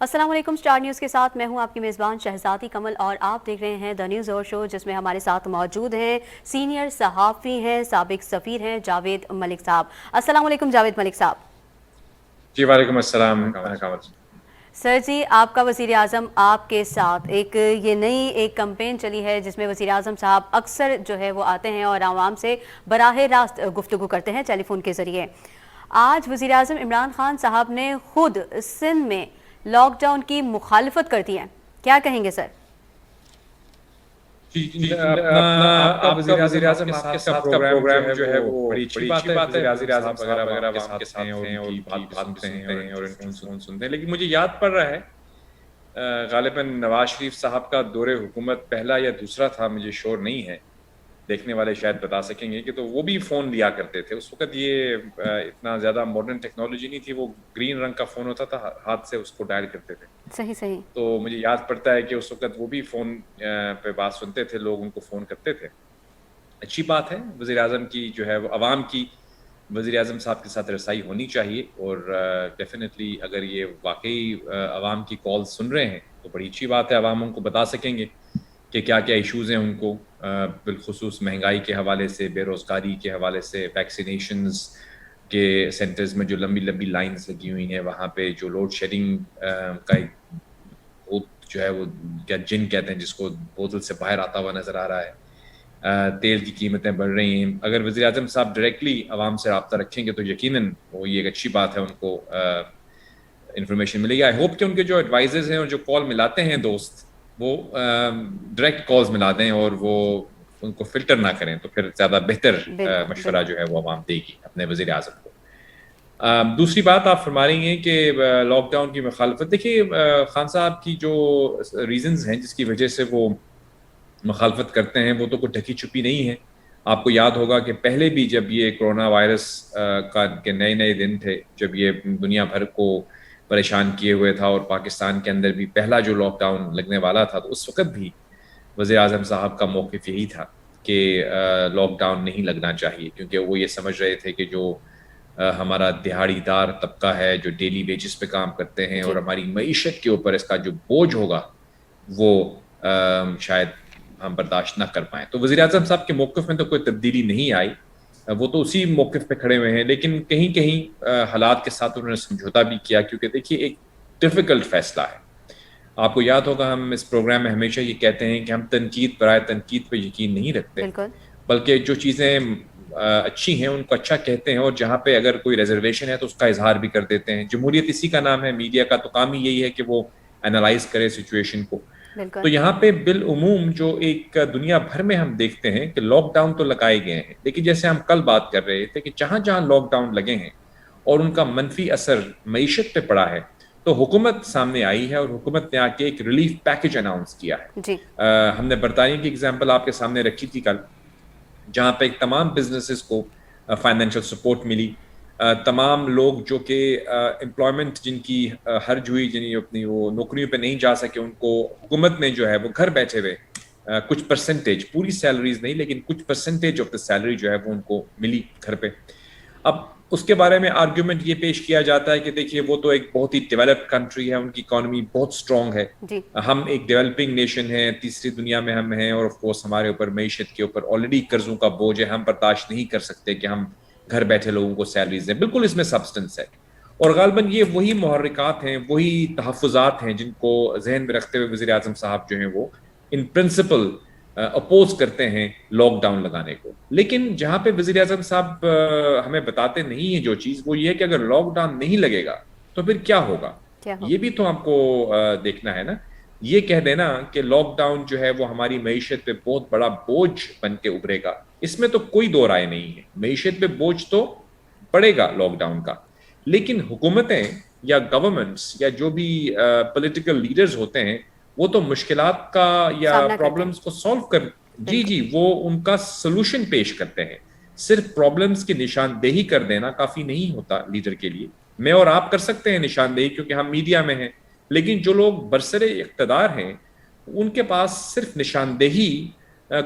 السلام علیکم، star news کے ساتھ میں ہوں آپ کی میزبان شہزادی کمل، اور آپ دیکھ رہے ہیں دا نیوز اور شو، جس میں ہمارے ساتھ موجود ہیں سینئر صحافی ہیں، سابق سفیر ہیں جاوید ملک صاحب۔ السلام علیکم جاوید ملک صاحب۔ جی وعلیکم السلام کامل۔ سر جی، آپ کا وزیر اعظم آپ کے ساتھ یہ نئی کمپین چلی ہے جس میں وزیر اعظم صاحب اکثر جو ہے وہ آتے ہیں اور عوام سے براہ راست گفتگو کرتے ہیں ٹیلی فون کے ذریعے۔ آج وزیر اعظم عمران خان صاحب نے خود سندھ میں لاک ڈاؤن کی مخالفت کر دی ہے، کیا کہیں گے سر؟ جی اپنا آپ کا وزیر اعظم آپ کے ساتھ کا پروگرام جو ہے وہ بڑی اچھی بات ہے۔ وزیر اعظم صاحب اگر عوام کے ساتھ ہیں اور ان کی بات سنتے ہیں اور ان کی سنتے ہیں، لیکن مجھے یاد پڑ رہا ہے غالباً نواز شریف صاحب کا دور حکومت پہلا یا دوسرا تھا، مجھے شور نہیں ہے، دیکھنے والے شاید بتا سکیں گے، کہ تو وہ بھی فون لیا کرتے تھے۔ اس وقت یہ اتنا زیادہ ماڈرن ٹیکنالوجی نہیں تھی، وہ گرین رنگ کا فون ہوتا تھا، ہاتھ سے اس کو ڈائل کرتے تھے۔ صحیح۔ تو مجھے یاد پڑتا ہے کہ اس وقت وہ بھی فون پہ بات سنتے تھے، لوگ ان کو فون کرتے تھے۔ اچھی بات ہے، وزیر اعظم کی جو ہے وہ عوام کی وزیر اعظم صاحب کے ساتھ رسائی ہونی چاہیے، اور ڈیفینیٹلی اگر یہ واقعی عوام کی کال سن رہے ہیں تو بڑی اچھی بات ہے، عوام ان کو بتا سکیں گے کہ کیا کیا ایشوز ہیں ان کو، بالخصوص مہنگائی کے حوالے سے، بے روزگاری کے حوالے سے، ویکسینیشنز کے سینٹرز میں جو لمبی لمبی لائنز لگی ہوئی ہیں، وہاں پہ جو لوڈ شیڈنگ کا ایک جو ہے وہ کیا جن کہتے ہیں جس کو بوتل سے باہر آتا ہوا نظر آ رہا ہے، تیل کی قیمتیں بڑھ رہی ہیں۔ اگر وزیر اعظم صاحب ڈائریکٹلی عوام سے رابطہ رکھیں گے تو یقیناً وہ یہ ایک اچھی بات ہے، ان کو انفارمیشن ملے گی۔ آئی ہوپ کہ ان کے جو ایڈوائزرز ہیں اور جو کال ملاتے ہیں دوست، وہ ڈائریکٹ کالز ملا دیں اور وہ ان کو فلٹر نہ کریں، تو پھر زیادہ بہتر مشورہ جو ہے وہ عوام دے گی اپنے وزیر اعظم کو۔ دوسری بات آپ فرما رہی ہیں کہ لاک ڈاؤن کی مخالفت، دیکھیے خان صاحب کی جو ریزنز ہیں جس کی وجہ سے وہ مخالفت کرتے ہیں، وہ تو کوئی ڈھکی چھپی نہیں ہے۔ آپ کو یاد ہوگا کہ پہلے بھی جب یہ کرونا وائرس کے نئے دن تھے، جب یہ دنیا بھر کو پریشان کیے ہوئے تھا، اور پاکستان کے اندر بھی پہلا جو لاک ڈاؤن لگنے والا تھا، تو اس وقت بھی وزیر اعظم صاحب کا موقف یہی تھا کہ لاک ڈاؤن نہیں لگنا چاہیے، کیونکہ وہ یہ سمجھ رہے تھے کہ جو ہمارا دہاڑی دار طبقہ ہے، جو ڈیلی ویجز پہ کام کرتے ہیں، اور ہماری معیشت کے اوپر اس کا جو بوجھ ہوگا وہ شاید ہم برداشت نہ کر پائیں۔ تو وزیر اعظم صاحب کے موقف میں تو کوئی تبدیلی نہیں آئی، وہ تو اسی موقف پہ کھڑے ہوئے ہیں، لیکن کہیں کہیں حالات کے ساتھ انہوں نے سمجھوتا بھی کیا، کیونکہ دیکھیے ایک ڈیفیکلٹ فیصلہ ہے۔ آپ کو یاد ہوگا ہم اس پروگرام میں ہمیشہ یہ کہتے ہیں کہ ہم تنقید برائے تنقید پہ یقین نہیں رکھتے، بلکہ جو چیزیں اچھی ہیں ان کو اچھا کہتے ہیں، اور جہاں پہ اگر کوئی ریزرویشن ہے تو اس کا اظہار بھی کر دیتے ہیں۔ جمہوریت اسی کا نام ہے، میڈیا کا تو کام ہی یہی ہے کہ وہ انالائز کرے سچویشن کو۔ تو یہاں پہ بالعموم جو ایک دنیا بھر میں ہم دیکھتے ہیں کہ لاک ڈاؤن تو لگائے گئے ہیں، لیکن جیسے ہم کل بات کر رہے تھے کہ جہاں جہاں لاک ڈاؤن لگے ہیں اور ان کا منفی اثر معیشت پہ پڑا ہے، تو حکومت سامنے آئی ہے اور حکومت نے آ کے ایک ریلیف پیکج اناؤنس کیا ہے۔ ہم نے برطانیہ کی اگزامپل آپ کے سامنے رکھی تھی کل، جہاں پہ تمام بزنسز کو فائنینشیل سپورٹ ملی، تمام لوگ جو کہ امپلائمنٹ جن کی حرج ہوئی، جن اپنی وہ نوکریوں پہ نہیں جا سکے، ان کو حکومت نے جو ہے وہ گھر بیٹھے ہوئے کچھ پرسنٹیج، پوری سیلریز نہیں لیکن کچھ پرسنٹیج آف دا سیلری جو ہے وہ ان کو ملی گھر پہ۔ اب اس کے بارے میں آرگیومنٹ یہ پیش کیا جاتا ہے کہ دیکھیے وہ تو ایک بہت ہی ڈیولپڈ کنٹری ہے، ان کی اکانومی بہت اسٹرانگ ہے، ہم ایک ڈیولپنگ نیشن ہیں، تیسری دنیا میں ہم ہیں، اور آف کورس ہمارے اوپر معیشت کے اوپر آلریڈی قرضوں کا بوجھ ہے، ہم برداشت نہیں کر سکتے کہ ہم گھر بیٹھے لوگوں کو سیلریز دیں۔ بالکل اس میں سبسٹنس ہے، اور غالباً یہ وہی محرکات ہیں، وہی تحفظات ہیں جن کو ذہن میں رکھتے ہوئے وزیر اعظم صاحب جو ہیں وہ ان پرنسپل اپوز کرتے ہیں لاک ڈاؤن لگانے کو۔ لیکن جہاں پہ وزیر اعظم صاحب ہمیں بتاتے نہیں ہیں جو چیز، وہ یہ ہے کہ اگر لاک ڈاؤن نہیں لگے گا تو پھر کیا ہوگا، یہ بھی تو آپ کو دیکھنا ہے نا۔ یہ کہہ دینا کہ لاک ڈاؤن جو ہے وہ ہماری معیشت پہ بہت بڑا بوجھ بن کے ابھرے گا، اس میں تو کوئی دو رائے نہیں ہے، معیشت پہ بوجھ تو پڑے گا لاک ڈاؤن کا، لیکن حکومتیں یا گورنمنٹس یا جو بھی پولیٹیکل لیڈرز ہوتے ہیں وہ تو مشکلات کا یا پرابلمز کو سالو کر جی وہ ان کا سلوشن پیش کرتے ہیں۔ صرف پرابلمز کی نشاندہی کر دینا کافی نہیں ہوتا لیڈر کے لیے۔ میں اور آپ کر سکتے ہیں نشاندہی کیونکہ ہم میڈیا میں ہیں، لیکن جو لوگ برسر اقتدار ہیں ان کے پاس صرف نشاندہی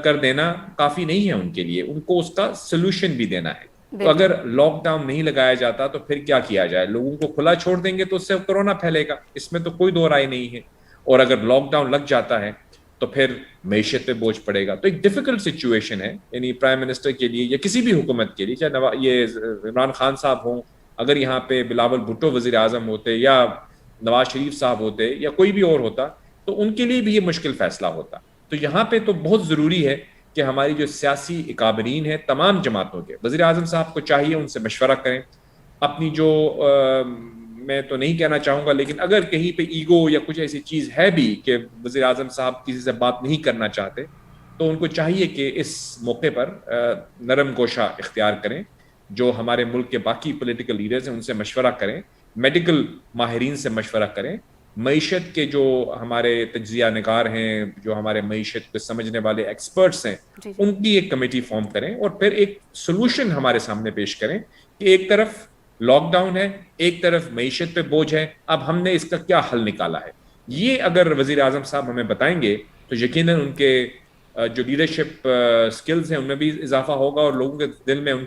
کر دینا کافی نہیں ہے ان کے لیے، ان کو اس کا سلوشن بھی دینا ہے۔ تو اگر لاک ڈاؤن نہیں لگایا جاتا تو پھر کیا کیا جائے؟ لوگوں کو کھلا چھوڑ دیں گے تو اس سے کورونا پھیلے گا، اس میں تو کوئی دو رائے نہیں ہے. اور اگر لاک ڈاؤن لگ جاتا ہے تو پھر معیشت پہ بوجھ پڑے گا. تو ایک ڈیفیکلٹ سچویشن ہے، یعنی پرائم منسٹر کے لیے یا کسی بھی حکومت کے لیے، چاہے یہ عمران خان صاحب ہوں، اگر یہاں پہ بلاول بھٹو وزیر اعظم ہوتے یا نواز شریف صاحب ہوتے یا کوئی بھی اور ہوتا تو ان کے لیے بھی یہ مشکل فیصلہ ہوتا. تو یہاں پہ تو بہت ضروری ہے کہ ہماری جو سیاسی اکابرین ہیں تمام جماعتوں کے، وزیر اعظم صاحب کو چاہیے ان سے مشورہ کریں. اپنی جو میں تو نہیں کہنا چاہوں گا، لیکن اگر کہیں پہ ایگو یا کچھ ایسی چیز ہے بھی کہ وزیر اعظم صاحب کسی سے بات نہیں کرنا چاہتے، تو ان کو چاہیے کہ اس موقع پر نرم گوشہ اختیار کریں. جو ہمارے ملک کے باقی پولیٹیکل لیڈرز ہیں ان سے مشورہ کریں، میڈیکل ماہرین سے مشورہ کریں، معیشت کے جو ہمارے تجزیہ نگار ہیں، جو ہمارے معیشت کو سمجھنے والے ایکسپرٹس ہیں، ان کی ایک کمیٹی فارم کریں اور پھر ایک سولوشن ہمارے سامنے پیش کریں کہ ایک طرف لاک ڈاؤن ہے، ایک طرف معیشت پہ بوجھ ہے، اب ہم نے اس کا کیا حل نکالا ہے. یہ اگر وزیر اعظم صاحب ہمیں بتائیں گے تو یقیناً ان کے جو لیڈرشپ سکلز ہیں ان میں بھی اضافہ ہوگا اور لوگوں کے دل میں ان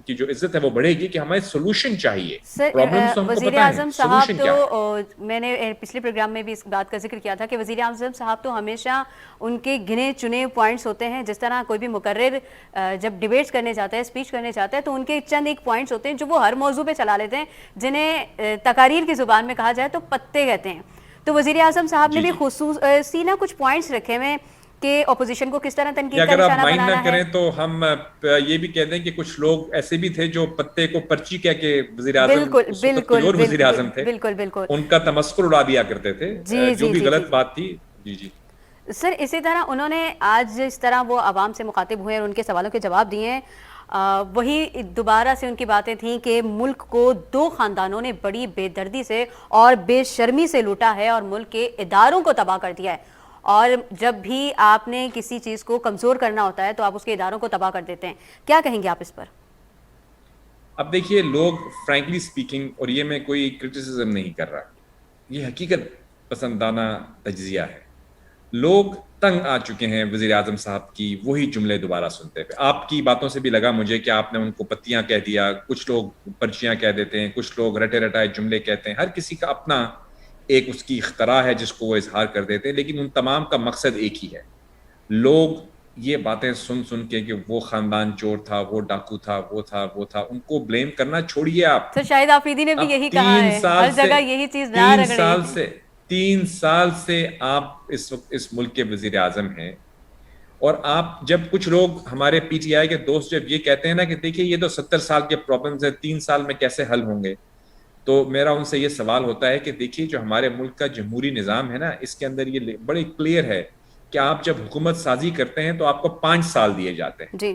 کی جو عزت ہے وہ بڑھے گی کہ ہمیں سولوشن چاہیے. پرابلمز تو ہم کو وزیر پتہ ہیں، اعظم صاحب سولوشن کیا ہے. تو میں نے پچھلے پروگرام میں بھی اس بات کا ذکر کیا تھا کہ وزیر اعظم صاحب تو ہمیشہ ان کے گنے چنے پوائنٹس ہوتے ہیں. جس طرح کوئی بھی مقرر جب ڈیبیٹس کرنے جاتا ہے، اسپیچ کرنے جاتا ہے، تو ان کے چند ایک پوائنٹس ہوتے ہیں جو وہ ہر موضوع پہ چلا لیتے ہیں، جنہیں تقاریر کی زبان میں کہا جائے تو پتے کہتے ہیں. تو وزیر اعظم صاحب نے بھی خصوصی نا کچھ پوائنٹس رکھے ہوئے کہ اپوزیشن کو کس طرح تنقید کا نشانہ بنانا ہے. اگر آپ مائنڈ نہ کریں تو ہم یہ بھی کہہ دیں کہ کچھ لوگ ایسے بھی تھے جو پتے کو پرچی کہہ کے وزیر اعظم کوئی اور وزیر اعظم تھے ان کا تمسخر اڑا دیا کرتے تھے، جو بھی غلط بات تھی. جی جی سر، اسی طرح انہوں نے آج جس طرح وہ عوام سے مخاطب ہوئے اور ان کے سوالوں کے جواب دیے ہیں، وہی دوبارہ سے ان کی باتیں تھیں کہ ملک کو دو خاندانوں نے بڑی بے دردی سے اور بے شرمی سے لوٹا ہے اور ملک کے اداروں کو تباہ کر دیا ہے. اور جب بھی آپ نے کسی چیز کو کمزور کرنا ہوتا ہے تو آپ اس کے اداروں کو تباہ کر دیتے ہیں. کیا کہیں گے آپ اس پر؟ اب دیکھیے، لوگ فرینکلی سپیکنگ، اور یہ میں کوئی کرٹیسزم نہیں کر رہا، یہ حقیقت پسندانہ تجزیہ ہے، لوگ تنگ آ چکے ہیں وزیر اعظم صاحب کی وہی جملے دوبارہ سنتے ہوئے. آپ کی باتوں سے بھی لگا مجھے کہ آپ نے ان کو پتیاں کہہ دیا، کچھ لوگ پرچیاں کہہ دیتے ہیں، کچھ لوگ رٹے رٹائے جملے کہتے ہیں. ہر کسی کا اپنا ایک اس کی اختراع ہے جس کو وہ اظہار کر دیتے ہیں، لیکن ان تمام کا مقصد ایک ہی ہے. لوگ یہ باتیں سن کے کہ وہ خاندان چور تھا، وہ ڈاکو تھا، وہ تھا وہ تھا، ان کو بلیم کرنا چھوڑیے. آپ سر شاہد آفریدی نے بھی یہی کہا ہے، ہر جگہ یہی چیز نہ رگڑیں. 3 سال سے آپ اس وقت اس ملک کے وزیر اعظم ہیں، اور آپ جب کچھ لوگ ہمارے پی ٹی آئی کے دوست جب یہ کہتے ہیں نا کہ دیکھیے یہ تو 70 سال کے پرابلمز ہیں، 3 سال میں کیسے حل ہوں گے، تو میرا ان سے یہ سوال ہوتا ہے کہ دیکھیے جو ہمارے ملک کا جمہوری نظام ہے نا، اس کے اندر یہ بڑے کلیئر ہے کہ آپ جب حکومت سازی کرتے ہیں تو آپ کو 5 سال دیے جاتے ہیں. جی،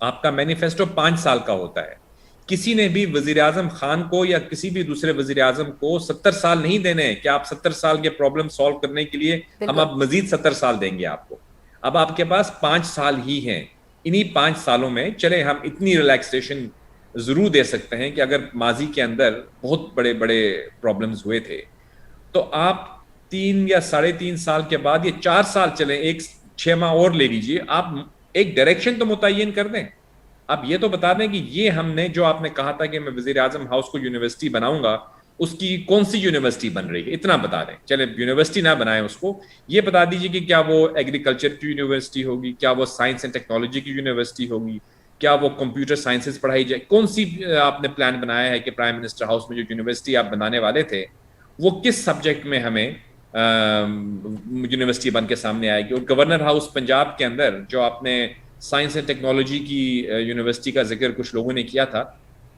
آپ کا مینیفیسٹو 5 سال کا ہوتا ہے. کسی نے بھی وزیر اعظم خان کو یا کسی بھی دوسرے وزیر اعظم کو 70 سال نہیں دینے کہ آپ 70 سال کے پرابلم سالو کرنے کے لیے ہم اب مزید 70 سال دیں گے آپ کو. اب آپ کے پاس 5 سال ہی ہیں. انہی 5 سالوں میں چلے ہم اتنی ریلیکسیشن ضرور دے سکتے ہیں کہ اگر ماضی کے اندر بہت بڑے بڑے پرابلمز ہوئے تھے تو آپ 3 یا 3.5 سال کے بعد یہ 4 سال چلیں، ایک 6 ماہ اور لے لیجیے، آپ ایک ڈائریکشن تو متعین کر دیں. اب یہ تو بتا دیں کہ یہ ہم نے جو آپ نے کہا تھا کہ میں وزیر اعظم ہاؤس کو یونیورسٹی بناؤں گا، اس کی کون سی یونیورسٹی بن رہی ہے، اتنا بتا دیں. چلے یونیورسٹی نہ بنائیں، اس کو یہ بتا دیجیے کہ کیا وہ ایگریکلچر کی یونیورسٹی ہوگی، کیا وہ سائنس اینڈ ٹیکنالوجی کی یونیورسٹی ہوگی، کیا وہ کمپیوٹر سائنسز پڑھائی جائے. کون سی آپ نے پلان بنایا ہے کہ پرائم منسٹر ہاؤس میں جو یونیورسٹی آپ بنانے والے تھے وہ کس سبجیکٹ میں ہمیں یونیورسٹی بن کے سامنے آئے گی. اور گورنر ہاؤس پنجاب کے اندر جو آپ نے سائنس اینڈ ٹیکنالوجی کی یونیورسٹی کا ذکر کچھ لوگوں نے کیا تھا،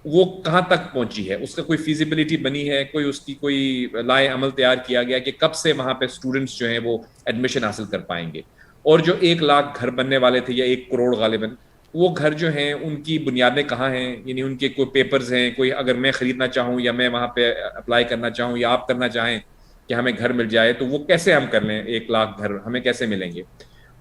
وہ کہاں تک پہنچی ہے، اس کا کوئی فیزیبلٹی بنی ہے، کوئی اس کی کوئی لائے عمل تیار کیا گیا کہ کب سے وہاں پہ اسٹوڈنٹس جو ہیں وہ ایڈمیشن حاصل کر پائیں گے. اور جو 1 لاکھ گھر بننے والے تھے یا 1 کروڑ غالباً، وہ گھر جو ہیں ان کی بنیادیں کہاں ہیں، یعنی ان کے کوئی پیپرز ہیں، کوئی اگر میں خریدنا چاہوں یا میں وہاں پہ اپلائی کرنا چاہوں یا آپ کرنا چاہیں کہ ہمیں گھر مل جائے تو وہ کیسے ہم کر لیں، 1 لاکھ گھر ہمیں کیسے ملیں گے.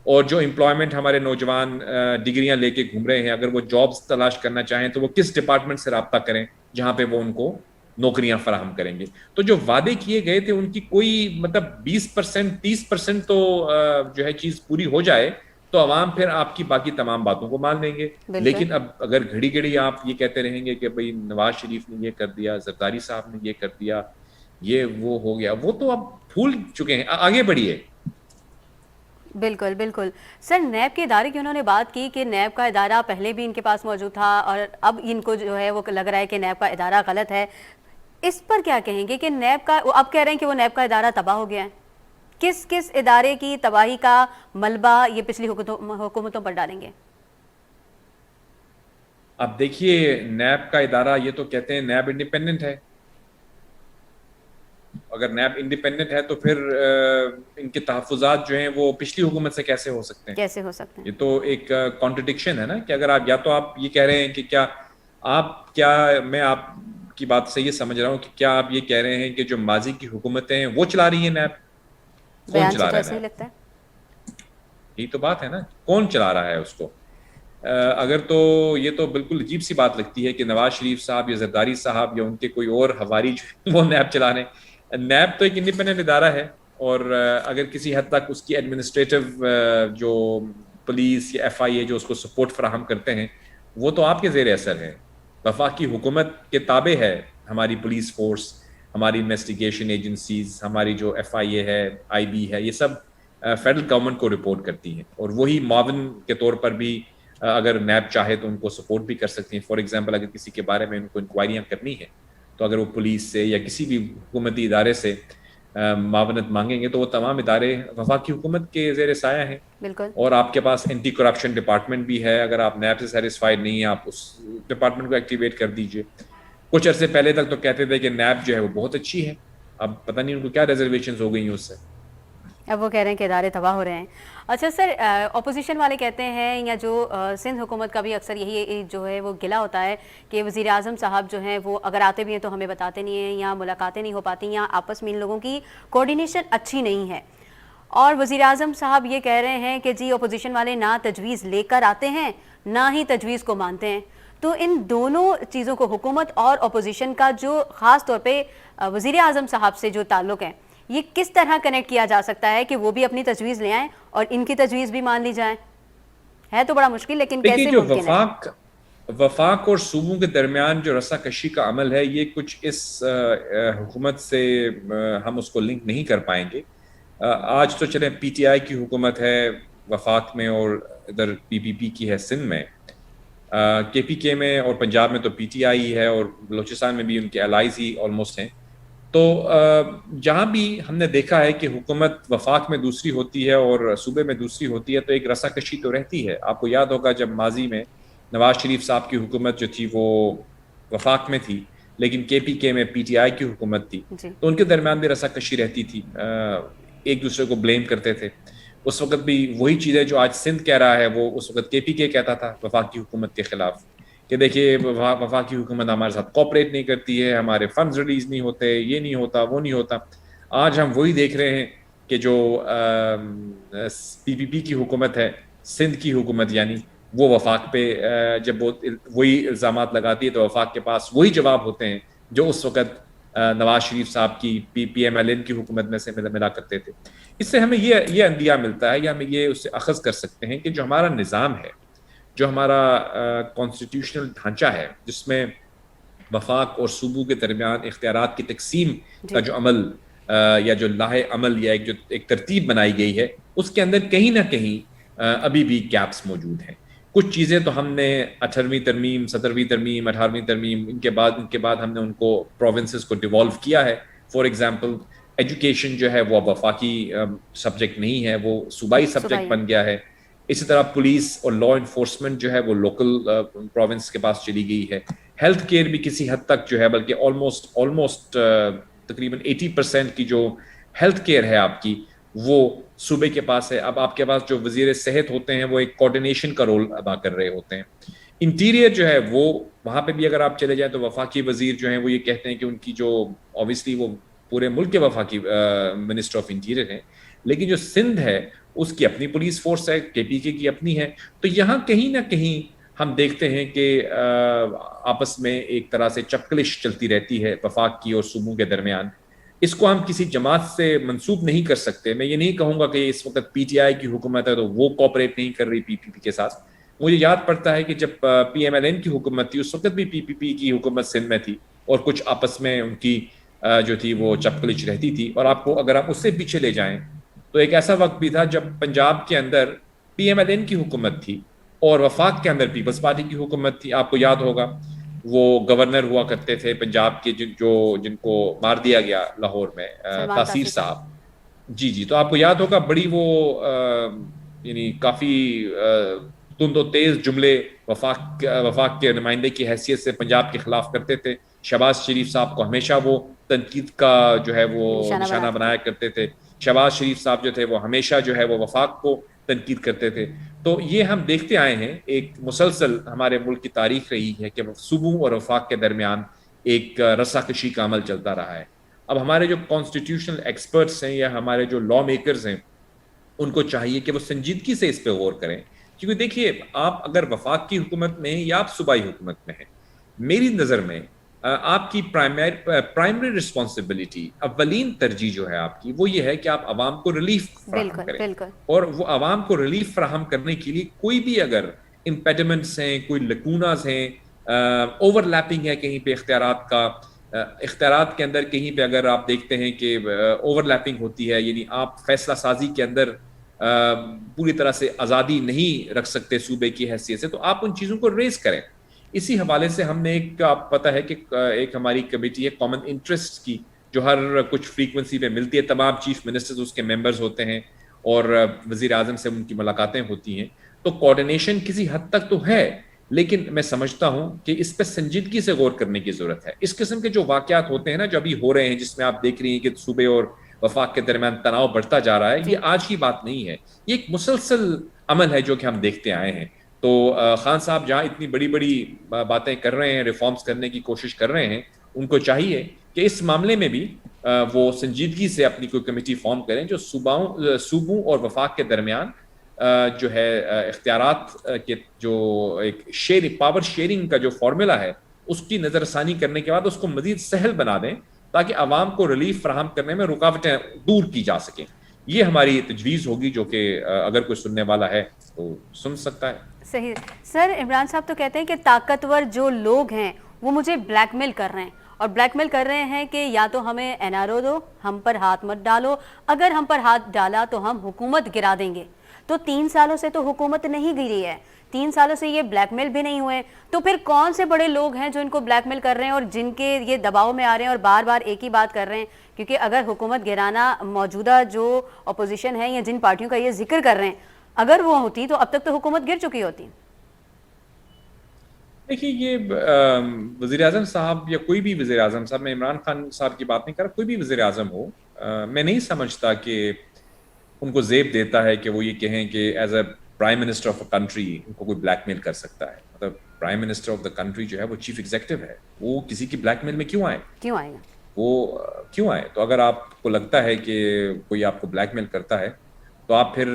اور جو امپلائمنٹ ہمارے نوجوان ڈگریاں لے کے گھوم رہے ہیں، اگر وہ جابس تلاش کرنا چاہیں تو وہ کس ڈپارٹمنٹ سے رابطہ کریں جہاں پہ وہ ان کو نوکریاں فراہم کریں گے. تو جو وعدے کیے گئے تھے ان کی کوئی مطلب 20% 30% تو جو ہے چیز پوری ہو جائے تو عوام پھر آپ کی باقی تمام باتوں کو مان لیں گے. لیکن اب اگر گھڑی گھڑی آپ یہ کہتے رہیں گے کہ بھئی نواز شریف نے یہ کر دیا, زرداری صاحب نے یہ کر دیا, یہ وہ ہو گیا, وہ تو اب بھول چکے ہیں. آگے بڑھیے. بالکل بالکل. سر نیب کے ادارے کی انہوں نے بات کی کہ نیب کا ادارہ پہلے بھی ان کے پاس موجود تھا اور اب ان کو جو ہے وہ لگ رہا ہے کہ نیب کا ادارہ غلط ہے. اس پر کیا کہیں گے کہ نیب کا, اب کہہ رہے ہیں کہ وہ نیب کا ادارہ تباہ ہو گیا ہے. کس کس ادارے کی تباہی کا ملبہ یہ پچھلی حکومتوں پر ڈالیں گے؟ اب دیکھیے, نیب کا ادارہ یہ تو کہتے ہیں نیب انڈیپینڈنٹ ہے. اگر نیب انڈیپینڈنٹ ہے تو پھر ان کے تحفظات جو ہیں وہ پچھلی حکومت سے کیسے ہو سکتے ہیں؟ کیسے ہو سکتے ہیں؟ یہ تو ایک کانٹرڈکشن ہے نا, کہ اگر آپ یا تو آپ یہ کہہ رہے ہیں کہ میں آپ کی بات سے یہ سمجھ رہا ہوں کہ کیا آپ یہ کہہ رہے ہیں کہ جو ماضی کی حکومتیں ہیں وہ چلا رہی ہیں نیب؟ کون چلا رہا ہے نیب؟ یہی تو بات ہے نا, کون چلا رہا ہے اس کو؟ اگر تو یہ تو بالکل عجیب سی بات لگتی ہے کہ نواز شریف صاحب یا زرداری صاحب یا ان کے کوئی اور حواری جو وہ نیب چلا رہے ہیں. نیب تو ایک انڈیپینڈنٹ ادارہ ہے, اور اگر کسی حد تک اس کی ایڈمنسٹریٹو جو پولیس یا ایف آئی اے جو اس کو سپورٹ فراہم کرتے ہیں وہ تو آپ کے زیر اثر ہے. وفاقی حکومت کے تابع ہے ہماری پولیس فورس, ہماری انویسٹیگیشن ایجنسیز, ہماری جو ایف آئی اے ہے, آئی بی ہے, یہ سب فیڈرل گورنمنٹ کو رپورٹ کرتی ہیں, اور وہی معاون کے طور پر بھی اگر نیب چاہے تو ان کو سپورٹ بھی کر سکتی ہیں. فار ایگزامپل اگر کسی کے بارے میں ان کو انکوائریاں کرنی ہے تو اگر وہ پولیس سے یا کسی بھی حکومتی ادارے سے معاونت مانگیں گے تو وہ تمام ادارے وفاقی حکومت کے زیر سایہ ہیں. بالکل. اور آپ کے پاس اینٹی کرپشن ڈپارٹمنٹ بھی ہے. اگر آپ نیب سے سیٹسفائیڈ نہیں ہیں آپ اس ڈپارٹمنٹ کو ایکٹیویٹ کر دیجئے. کچھ عرصے پہلے تک تو کہتے تھے کہ نیب جو ہے وہ بہت اچھی ہے, اب پتہ نہیں ان کو کیا ریزرویشنز ہو گئی ہیں اس سے. اب وہ کہہ رہے ہیں کہ ادارے تباہ ہو رہے ہیں. اچھا سر, اپوزیشن والے کہتے ہیں یا جو سندھ حکومت کا بھی اکثر یہی جو ہے وہ گلہ ہوتا ہے کہ وزیر اعظم صاحب جو ہیں وہ اگر آتے بھی ہیں تو ہمیں بتاتے نہیں ہیں, یا ملاقاتیں نہیں ہو پاتی, یا آپس میں ان لوگوں کی کوارڈینیشن اچھی نہیں ہے. اور وزیر اعظم صاحب یہ کہہ رہے ہیں کہ جی اپوزیشن والے نہ تجویز لے کر آتے ہیں نہ ہی تجویز کو مانتے ہیں. تو ان دونوں چیزوں کو, حکومت اور اپوزیشن کا جو خاص طور پہ وزیر اعظم صاحب سے جو تعلق ہے, یہ کس طرح کنیکٹ کیا جا سکتا ہے کہ وہ بھی اپنی تجویز لے آئیں اور ان کی تجویز بھی مان لی جائیں؟ ہے تو بڑا مشکل, لیکن کیسے ممکن ہے؟ وفاق اور صوبوں کے درمیان جو رسا کشی کا عمل ہے یہ کچھ اس حکومت سے ہم اس کو لنک نہیں کر پائیں گے. آج تو چلیں پی ٹی آئی کی حکومت ہے وفاق میں اور ادھر پی پی پی کی ہے سندھ میں. کے پی کے میں اور پنجاب میں تو پی ٹی آئی ہے, اور بلوچستان میں بھی ان کے الائز ہی آلموسٹ ہیں. تو جہاں بھی ہم نے دیکھا ہے کہ حکومت وفاق میں دوسری ہوتی ہے اور صوبے میں دوسری ہوتی ہے تو ایک رسا کشی تو رہتی ہے. آپ کو یاد ہوگا جب ماضی میں نواز شریف صاحب کی حکومت جو تھی وہ وفاق میں تھی لیکن کے پی کے میں پی ٹی آئی کی حکومت تھی, تو ان کے درمیان بھی رسا کشی رہتی تھی, ایک دوسرے کو بلیم کرتے تھے. اس وقت بھی وہی چیزیں جو آج سندھ کہہ رہا ہے وہ اس وقت کے پی کے کہتا تھا وفاقی حکومت کے خلاف, کہ دیکھیے وفاقی حکومت ہمارے ساتھ کوآپریٹ نہیں کرتی ہے, ہمارے فنڈز ریلیز نہیں ہوتے, یہ نہیں ہوتا, وہ نہیں ہوتا. آج ہم وہی دیکھ رہے ہیں کہ جو پی پی پی کی حکومت ہے, سندھ کی حکومت یعنی, وہ وفاق پہ جب وہی الزامات لگاتی ہے تو وفاق کے پاس وہی جواب ہوتے ہیں جو اس وقت نواز شریف صاحب کی پی ایم ایل این کی حکومت میں سے ملا کرتے تھے. اس سے ہمیں یہ اندیہ ملتا ہے یا ہم یہ اس سے اخذ کر سکتے ہیں کہ جو ہمارا نظام ہے, جو ہمارا کانسٹیٹیوشنل ڈھانچہ ہے جس میں وفاق اور صوبوں کے درمیان اختیارات کی تقسیم کا جو عمل یا جو لاہ عمل یا ایک ترتیب بنائی گئی ہے, اس کے اندر کہیں نہ کہیں ابھی بھی گیپس موجود ہیں. کچھ چیزیں تو ہم نے 18ویں ترمیم, 17ویں ترمیم, 18ویں ترمیم, ان کے بعد ہم نے ان کو پروونسز کو ڈیوالو کیا ہے. فار ایگزامپل ایجوکیشن جو ہے وہ وفاقی سبجیکٹ نہیں ہے, وہ صوبائی سبجیکٹ بن گیا ہے. اسی طرح پولیس اور لا انفورسمنٹ جو ہے وہ لوکل پروونس کے پاس چلی گئی ہے. ہیلتھ کیئر بھی کسی حد تک جو ہے, بلکہ آلموسٹ تقریباً 80% کی جو ہیلتھ کیئر ہے آپ کی وہ صوبے کے پاس ہے. اب آپ کے پاس جو وزیر صحت ہوتے ہیں وہ ایک کوارڈینیشن کا رول ادا کر رہے ہوتے ہیں. انٹیریئر جو ہے وہ وہاں پہ بھی اگر آپ چلے جائیں تو وفاقی وزیر جو ہیں وہ یہ کہتے ہیں کہ ان کی جو اوبیسلی وہ پورے ملک کے وفاقی منسٹر آف انٹیریئر ہیں, لیکن جو سندھ ہے اس کی اپنی پولیس فورس ہے, کے پی کے کی اپنی ہے. تو یہاں کہیں نہ کہیں ہم دیکھتے ہیں کہ آپس میں ایک طرح سے چپکلش چلتی رہتی ہے وفاق کی اور صوبوں کے درمیان. اس کو ہم کسی جماعت سے منسوب نہیں کر سکتے. میں یہ نہیں کہوں گا کہ اس وقت پی ٹی آئی کی حکومت ہے تو وہ کوآپریٹ نہیں کر رہی پی پی پی کے ساتھ. مجھے یاد پڑتا ہے کہ جب پی ایم ایل این کی حکومت تھی اس وقت بھی پی پی پی کی حکومت سندھ میں تھی اور کچھ آپس میں ان کی جو تھی وہ چپکلچ رہتی تھی. اور آپ کو اگر آپ اس سے پیچھے لے جائیں تو ایک ایسا وقت بھی تھا جب پنجاب کے اندر پی ایم ایل این کی حکومت تھی اور وفاق کے اندر پیپلز پارٹی کی حکومت تھی. آپ کو یاد ہوگا وہ گورنر ہوا کرتے تھے پنجاب کے جن کو مار دیا گیا لاہور میں, تاثیر صاحب. جی تو آپ کو یاد ہوگا بڑی وہ یعنی کافی تند و تیز جملے وفاق کے نمائندے کی حیثیت سے پنجاب کے خلاف کرتے تھے. شہباز شریف صاحب کو ہمیشہ وہ تنقید کا جو ہے وہ نشانہ بنایا کرتے تھے. شہباز شریف صاحب جو تھے وہ ہمیشہ جو ہے وہ وفاق کو تنقید کرتے تھے. تو یہ ہم دیکھتے آئے ہیں, ایک مسلسل ہمارے ملک کی تاریخ رہی ہے کہ صوبوں اور وفاق کے درمیان ایک رسا کشی کا عمل چلتا رہا ہے. اب ہمارے جو کانسٹیٹیوشنل ایکسپرٹس ہیں یا ہمارے جو لا میکرز ہیں ان کو چاہیے کہ وہ سنجیدگی سے اس پہ غور کریں, کیونکہ دیکھیے آپ اگر وفاق کی حکومت میں ہیں یا آپ صوبائی حکومت میں ہیں, میری نظر میں آپ کی پرائمری رسپانسبلٹی, اولین ترجیح جو ہے آپ کی وہ یہ ہے کہ آپ عوام کو ریلیف فراہم کریں. اور وہ عوام کو ریلیف فراہم کرنے کے لیے کوئی بھی اگر امپیڈمنٹس ہیں, کوئی لکوناز ہیں, اوور لیپنگ ہے کہیں پہ اختیارات کے اندر کہیں پہ اگر آپ دیکھتے ہیں کہ اوور لیپنگ ہوتی ہے, یعنی آپ فیصلہ سازی کے اندر پوری طرح سے آزادی نہیں رکھ سکتے صوبے کی حیثیت سے, تو آپ ان چیزوں کو ریز کریں. اسی حوالے سے ہم نے آپ پتہ ہے کہ ایک ہماری کمیٹی ہے کامن انٹرسٹ کی جو ہر کچھ فریکوینسی پہ ملتی ہے, تمام چیف منسٹرز اس کے ممبرز ہوتے ہیں اور وزیر اعظم سے ان کی ملاقاتیں ہوتی ہیں. تو کوارڈینیشن کسی حد تک تو ہے, لیکن میں سمجھتا ہوں کہ اس پہ سنجیدگی سے غور کرنے کی ضرورت ہے. اس قسم کے جو واقعات ہوتے ہیں نا جو ابھی ہو رہے ہیں, جس میں آپ دیکھ رہی ہیں کہ صوبے اور وفاق کے درمیان تناؤ بڑھتا جا رہا ہے, یہ آج کی بات نہیں ہے, یہ ایک مسلسل عمل ہے جو کہ ہم دیکھتے آئے ہیں. تو خان صاحب جہاں اتنی بڑی بڑی باتیں کر رہے ہیں, ریفارمز کرنے کی کوشش کر رہے ہیں, ان کو چاہیے کہ اس معاملے میں بھی وہ سنجیدگی سے اپنی کوئی کمیٹی فارم کریں جو صوبوں اور وفاق کے درمیان جو ہے اختیارات کے جو ایک پاور شیئرنگ کا جو فارمولا ہے اس کی نظر ثانی کرنے کے بعد اس کو مزید سہل بنا دیں تاکہ عوام کو ریلیف فراہم کرنے میں رکاوٹیں دور کی جا سکیں. یہ ہماری تجویز ہوگی جو کہ اگر کوئی سننے والا ہے تو سن سکتا ہے. صحیح. سر عمران صاحب تو کہتے ہیں کہ طاقتور جو لوگ ہیں وہ مجھے بلیک میل کر رہے ہیں, اور بلیک میل کر رہے ہیں کہ یا تو ہمیں این آر او دو, ہم پر ہاتھ مت ڈالو, اگر ہم پر ہاتھ ڈالا تو ہم حکومت گرا دیں گے. تو 3 سالوں سے تو حکومت نہیں گری ہے, 3 سالوں سے یہ بلیک میل بھی نہیں ہوئے, تو پھر کون سے بڑے لوگ ہیں جو ان کو بلیک میل کر رہے ہیں اور جن کے یہ دباؤ میں آ رہے ہیں اور بار بار ایک ہی بات کر رہے ہیں؟ کیونکہ اگر حکومت گرانا موجودہ جو اپوزیشن ہے یا جن پارٹیوں کا یہ ذکر کر رہے ہیں اگر وہ ہوتی تو اب تک تو حکومت گر چکی ہوتی. دیکھیے یہ وزیر اعظم صاحب یا کوئی بھی وزیر اعظم صاحب, میں عمران خان صاحب کی بات نہیں کر رہا, کوئی بھی وزیر اعظم ہو, میں نہیں سمجھتا کہ ان کو زیب دیتا ہے کہ وہ یہ کہیں کہ as a prime minister of a country in کو کوئی بلیک میل کر سکتا ہے. مطلب prime minister of the country جو ہے وہ چیف ایگزیکٹو ہے, وہ کسی کی بلیک میل میں کیوں آئے گا, وہ کیوں آئے؟ تو اگر آپ کو لگتا ہے کہ کوئی آپ کو بلیک میل کرتا ہے تو آپ پھر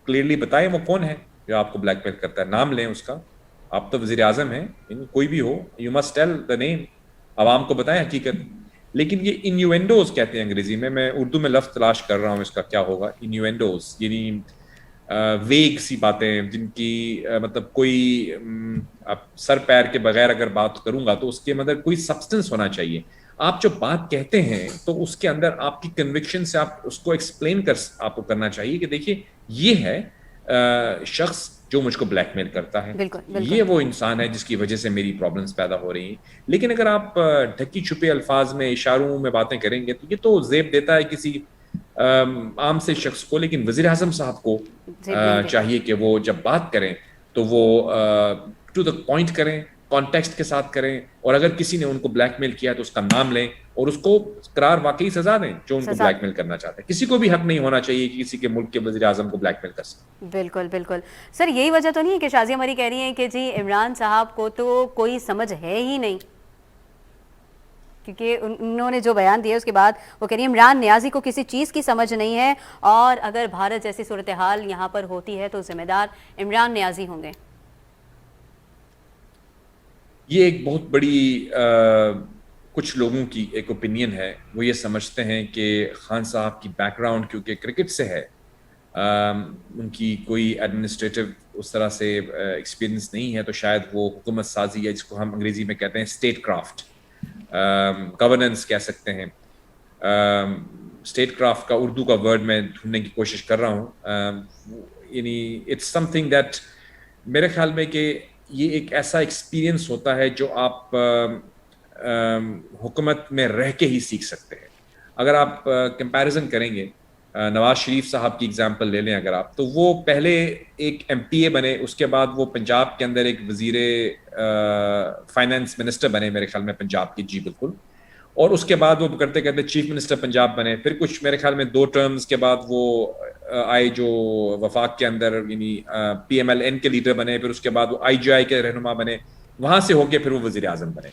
کلیئرلی بتائیں وہ کون ہے جو آپ کو بلیک میل کرتا ہے, نام لیں اس کا. آپ تو وزیر اعظم ہیں, کوئی بھی ہو, یو مسٹ ٹیل دا نیم, عوام کو بتائیں حقیقت. لیکن یہ انیوینڈوز کہتے ہیں انگریزی میں اردو میں لفظ تلاش کر رہا ہوں اس کا کیا ہوگا. انیوینڈوز یعنی ویگ سی باتیں جن کی مطلب کوئی سر پیر کے بغیر اگر بات کروں گا تو اس کے اندر کوئی سبسٹنس ہونا چاہیے. آپ جو بات کہتے ہیں تو اس کے اندر آپ کی کنوکشن سے آپ اس کو ایکسپلین آپ کو کرنا چاہیے کہ دیکھیے یہ ہے شخص جو مجھ کو بلیک میل کرتا ہے, یہ وہ انسان ہے جس کی وجہ سے میری پرابلمز پیدا ہو رہی ہیں. لیکن اگر آپ ڈھکی چھپے الفاظ میں اشاروں میں باتیں کریں گے تو یہ تو زیب دیتا ہے کسی عام سے شخص کو. لیکن وزیر اعظم صاحب کو چاہیے کہ وہ جب بات کریں تو وہ ٹو دا پوائنٹ کریں, کانٹیکسٹ کے ساتھ کریں, اور اگر کسی نے ان کو بلیک میل کیا تو اس کا نام لیں اور اس کو قرار واقعی سزا دیں جو ان کو بلیک میل کرنا چاہتے ہیں. کسی کو بھی حق نہیں ہونا چاہیے کہ کسی کے ملک کے وزیر اعظم کو بلیک میل کر سکے. بالکل بالکل. سر یہی وجہ تو نہیں ہے کہ شازیہ مری کہہ رہی ہیں کہ جی عمران صاحب کو تو کوئی سمجھ ہے ہی نہیں, کیونکہ انہوں نے جو بیان دیا اس کے بعد وہ کہہ رہی ہیں عمران نیازی کو کسی چیز کی سمجھ نہیں ہے, اور اگر بھارت جیسی صورتحال یہاں پر ہوتی ہے تو ذمہ دار عمران نیازی ہوں گے. یہ ایک بہت بڑی کچھ لوگوں کی ایک اوپینین ہے, وہ یہ سمجھتے ہیں کہ خان صاحب کی بیک گراؤنڈ کیونکہ کرکٹ سے ہے, ان کی کوئی ایڈمنسٹریٹو اس طرح سے ایکسپیرینس نہیں ہے, تو شاید وہ حکومت سازی یا جس کو ہم انگریزی میں کہتے ہیں اسٹیٹ کرافٹ, گورننس کہہ سکتے ہیں, اسٹیٹ کرافٹ کا اردو کا ورڈ میں ڈھونڈنے کی کوشش کر رہا ہوں, یعنی اٹس سم تھنگ دیٹ میرے خیال میں کہ یہ ایک ایسا ایکسپیرینس ہوتا ہے جو آپ حکومت میں رہ کے ہی سیکھ سکتے ہیں. اگر آپ کمپیریزن کریں گے, نواز شریف صاحب کی اگزامپل لے لیں اگر آپ, تو وہ پہلے ایک ایم پی اے بنے, اس کے بعد وہ پنجاب کے اندر ایک وزیر فائنانس منسٹر بنے میرے خیال میں پنجاب کی, جی بالکل, اور اس کے بعد وہ کرتے کرتے چیف منسٹر پنجاب بنے, پھر کچھ میرے خیال میں 2 ٹرمز کے بعد وہ آئے جو وفاق کے اندر یعنی پی ایم ایل این کے لیڈر بنے, پھر اس کے بعد وہ آئی جی آئی کے رہنما بنے, وہاں سے ہو کے پھر وہ وزیر اعظم بنے,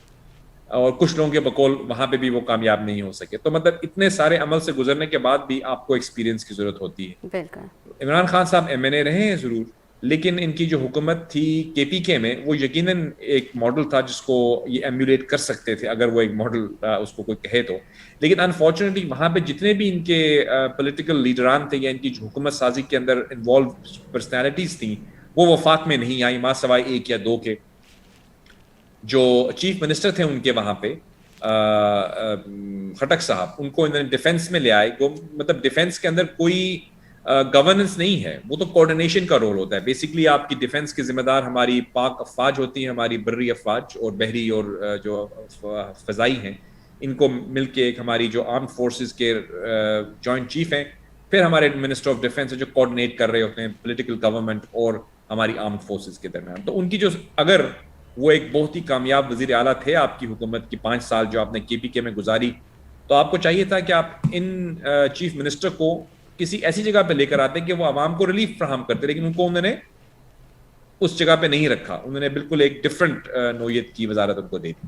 اور کچھ لوگوں کے بقول وہاں پہ بھی وہ کامیاب نہیں ہو سکے. تو مطلب اتنے سارے عمل سے گزرنے کے بعد بھی آپ کو ایکسپیرینس کی ضرورت ہوتی ہے. بالکل. عمران خان صاحب ایم این اے رہے ہیں ضرور, لیکن ان کی جو حکومت تھی کے پی کے میں وہ یقیناً ایک ماڈل تھا جس کو یہ ایمولیٹ کر سکتے تھے اگر وہ ایک ماڈل اس کو کوئی کہے تو, لیکن انفارچونیٹلی وہاں پہ جتنے بھی ان کے پولیٹیکل لیڈران تھے یا ان کی جو حکومت سازی کے اندر انوالو پرسنالٹیز تھیں وہ وفاق میں نہیں آئی, ماں سوائے 1 یا 2 کے. جو چیف منسٹر تھے ان کے وہاں پہ خٹک صاحب, ان کو انہوں نے ڈیفینس میں لے آئے, مطلب ڈیفینس کے اندر کوئی گورننس نہیں ہے, وہ تو کوآرڈینیشن کا رول ہوتا ہے. بیسکلی آپ کی ڈیفینس کی ذمہ دار ہماری پاک افواج ہوتی ہیں, ہماری بری افواج اور بحری اور جو فضائی ہیں, ان کو مل کے ایک ہماری جو آرمڈ فورسز کے جوائنٹ چیف ہیں, پھر ہمارے منسٹر آف ڈیفینس جو کوآرڈینیٹ کر رہے ہوتے ہیں پولیٹیکل گورنمنٹ اور ہماری آرمڈ فورسز کے درمیان. تو ان کی جو اگر وہ ایک بہت ہی کامیاب وزیر اعلیٰ تھے آپ کی حکومت کی 5 سال جو آپ نے کے پی کے میں گزاری, تو آپ کو چاہیے تھا کہ آپ ان چیف منسٹر کو کسی ایسی جگہ پہ لے کر آتے کہ وہ عوام کو ریلیف فراہم کرتے, لیکن ان کو انہوں نے اس جگہ پہ نہیں رکھا, انہوں نے بالکل ایک ڈفرنٹ نوعیت کی وزارت ان کو دے دی.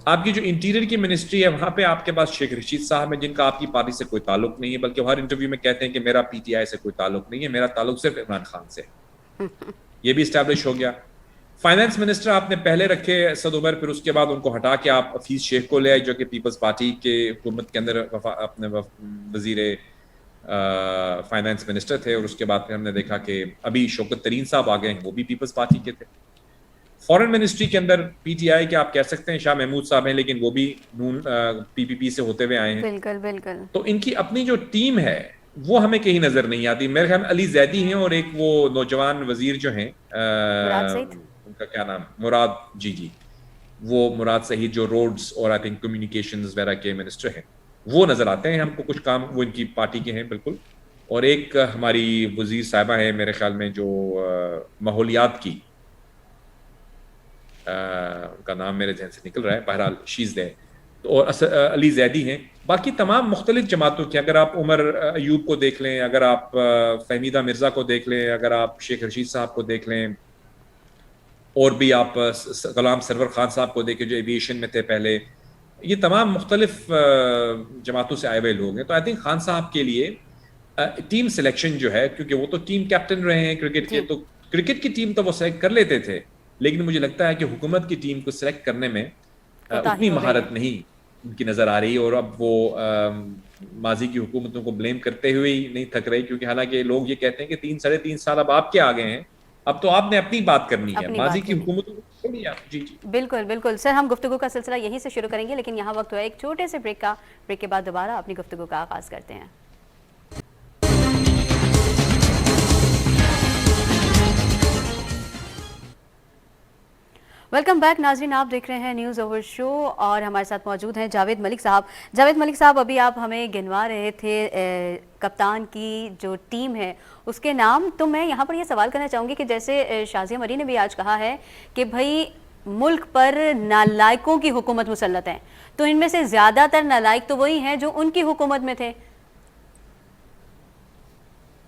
آپ کی جو انٹیریئر کی منسٹری ہے وہاں پہ آپ کے پاس شیخ رشید صاحب ہیں جن کا آپ کی پارٹی سے کوئی تعلق نہیں ہے, بلکہ وہ ہر انٹرویو میں کہتے ہیں کہ میرا پی ٹی آئی سے کوئی تعلق نہیں ہے, میرا تعلق صرف عمران خان سے. یہ بھی اسٹیبلش ہو گیا. فائنانس منسٹر آپ نے پہلے رکھے اسد عمر, پھر اس کے بعد ان کو ہٹا کے آپ حفیظ شیخ کو لے آئے جو کہ پیپلز پارٹی کے حکومت کے اندر اپنے وزیر فائنانس منسٹر تھے, اور اس کے بعد پھر ہم نے دیکھا کہ ابھی شوکت ترین صاحب آ گئے ہیں, وہ بھی پیپلز پارٹی کے تھے. فورن منسٹری کے اندر پی ٹی آئی کے آپ کہہ سکتے ہیں شاہ محمود صاحب ہیں, لیکن وہ بھی نون پی پی پی سے ہوتے ہوئے آئے ہیں. بالکل بالکل. تو ان کی اپنی جو ٹیم ہے وہ ہمیں کہیں نظر نہیں آتی. میرے خیال میں علی زیدی ہیں اور ایک وہ نوجوان وزیر جو ہیں ان کا کیا نام, مراد, جی وہ مراد سعید جو روڈز اور آئی تھنک کمیونیکیشنز وغیرہ کے منسٹر ہیں, وہ نظر آتے ہیں ہم کو کچھ کام, وہ ان کی پارٹی کے ہیں بالکل. اور ایک ہماری وزیر صاحبہ ہیں میرے خیال میں جو ماحولیات کی, ان کا نام میرے ذہن سے نکل رہا ہے, بہرحال شیز دے, اور علی زیدی ہیں. باقی تمام مختلف جماعتوں کے, اگر آپ عمر ایوب کو دیکھ لیں, اگر آپ فہمیدہ مرزا کو دیکھ لیں, اگر آپ شیخ رشید صاحب کو دیکھ لیں, اور بھی آپ غلام سرور خان صاحب کو دیکھیں جو ایویشن میں تھے پہلے, یہ تمام مختلف جماعتوں سے آئے ہوئے لوگ ہیں. تو آئی تھنک خان صاحب کے لیے ٹیم سلیکشن جو ہے, کیونکہ وہ تو ٹیم کیپٹن رہے ہیں کرکٹ کے, تو کرکٹ کی ٹیم تو وہ سلیکٹ کر لیتے تھے, لیکن مجھے لگتا ہے کہ حکومت کی ٹیم کو سلیکٹ کرنے میں اتنی مہارت نہیں ان کی نظر آ رہی, اور اب وہ ماضی کی حکومتوں کو بلیم کرتے ہوئے ہی نہیں تھک رہی, کیونکہ حالانکہ لوگ یہ کہتے ہیں کہ 3 ساڑھے 3 سال اب آپ کے آ گئے ہیں, اب تو آپ نے اپنی بات کرنی ہے, ماضی کی حکومتوں کو چھوڑیے آپ. جی بالکل بالکل سر, ہم گفتگو کا سلسلہ یہیں سے شروع کریں گے, لیکن یہاں وقت ہوا ایک چھوٹے سے بریک کا. بریک کے بعد دوبارہ اپنی گفتگو کا آغاز کرتے ہیں. ویلکم بیک ناظرین, آپ دیکھ رہے ہیں نیوز اوور شو, اور ہمارے ساتھ موجود ہیں جاوید ملک صاحب. جاوید ملک صاحب, ابھی آپ ہمیں گنوا رہے تھے کپتان کی جو ٹیم ہے اس کے نام, تو میں یہاں پر یہ سوال کرنا چاہوں گی کہ جیسے شازیہ مری نے بھی آج کہا ہے کہ بھائی ملک پر نالائقوں کی حکومت مسلط ہے, تو ان میں سے زیادہ تر نالائق تو وہی ہیں جو ان کی حکومت میں تھے.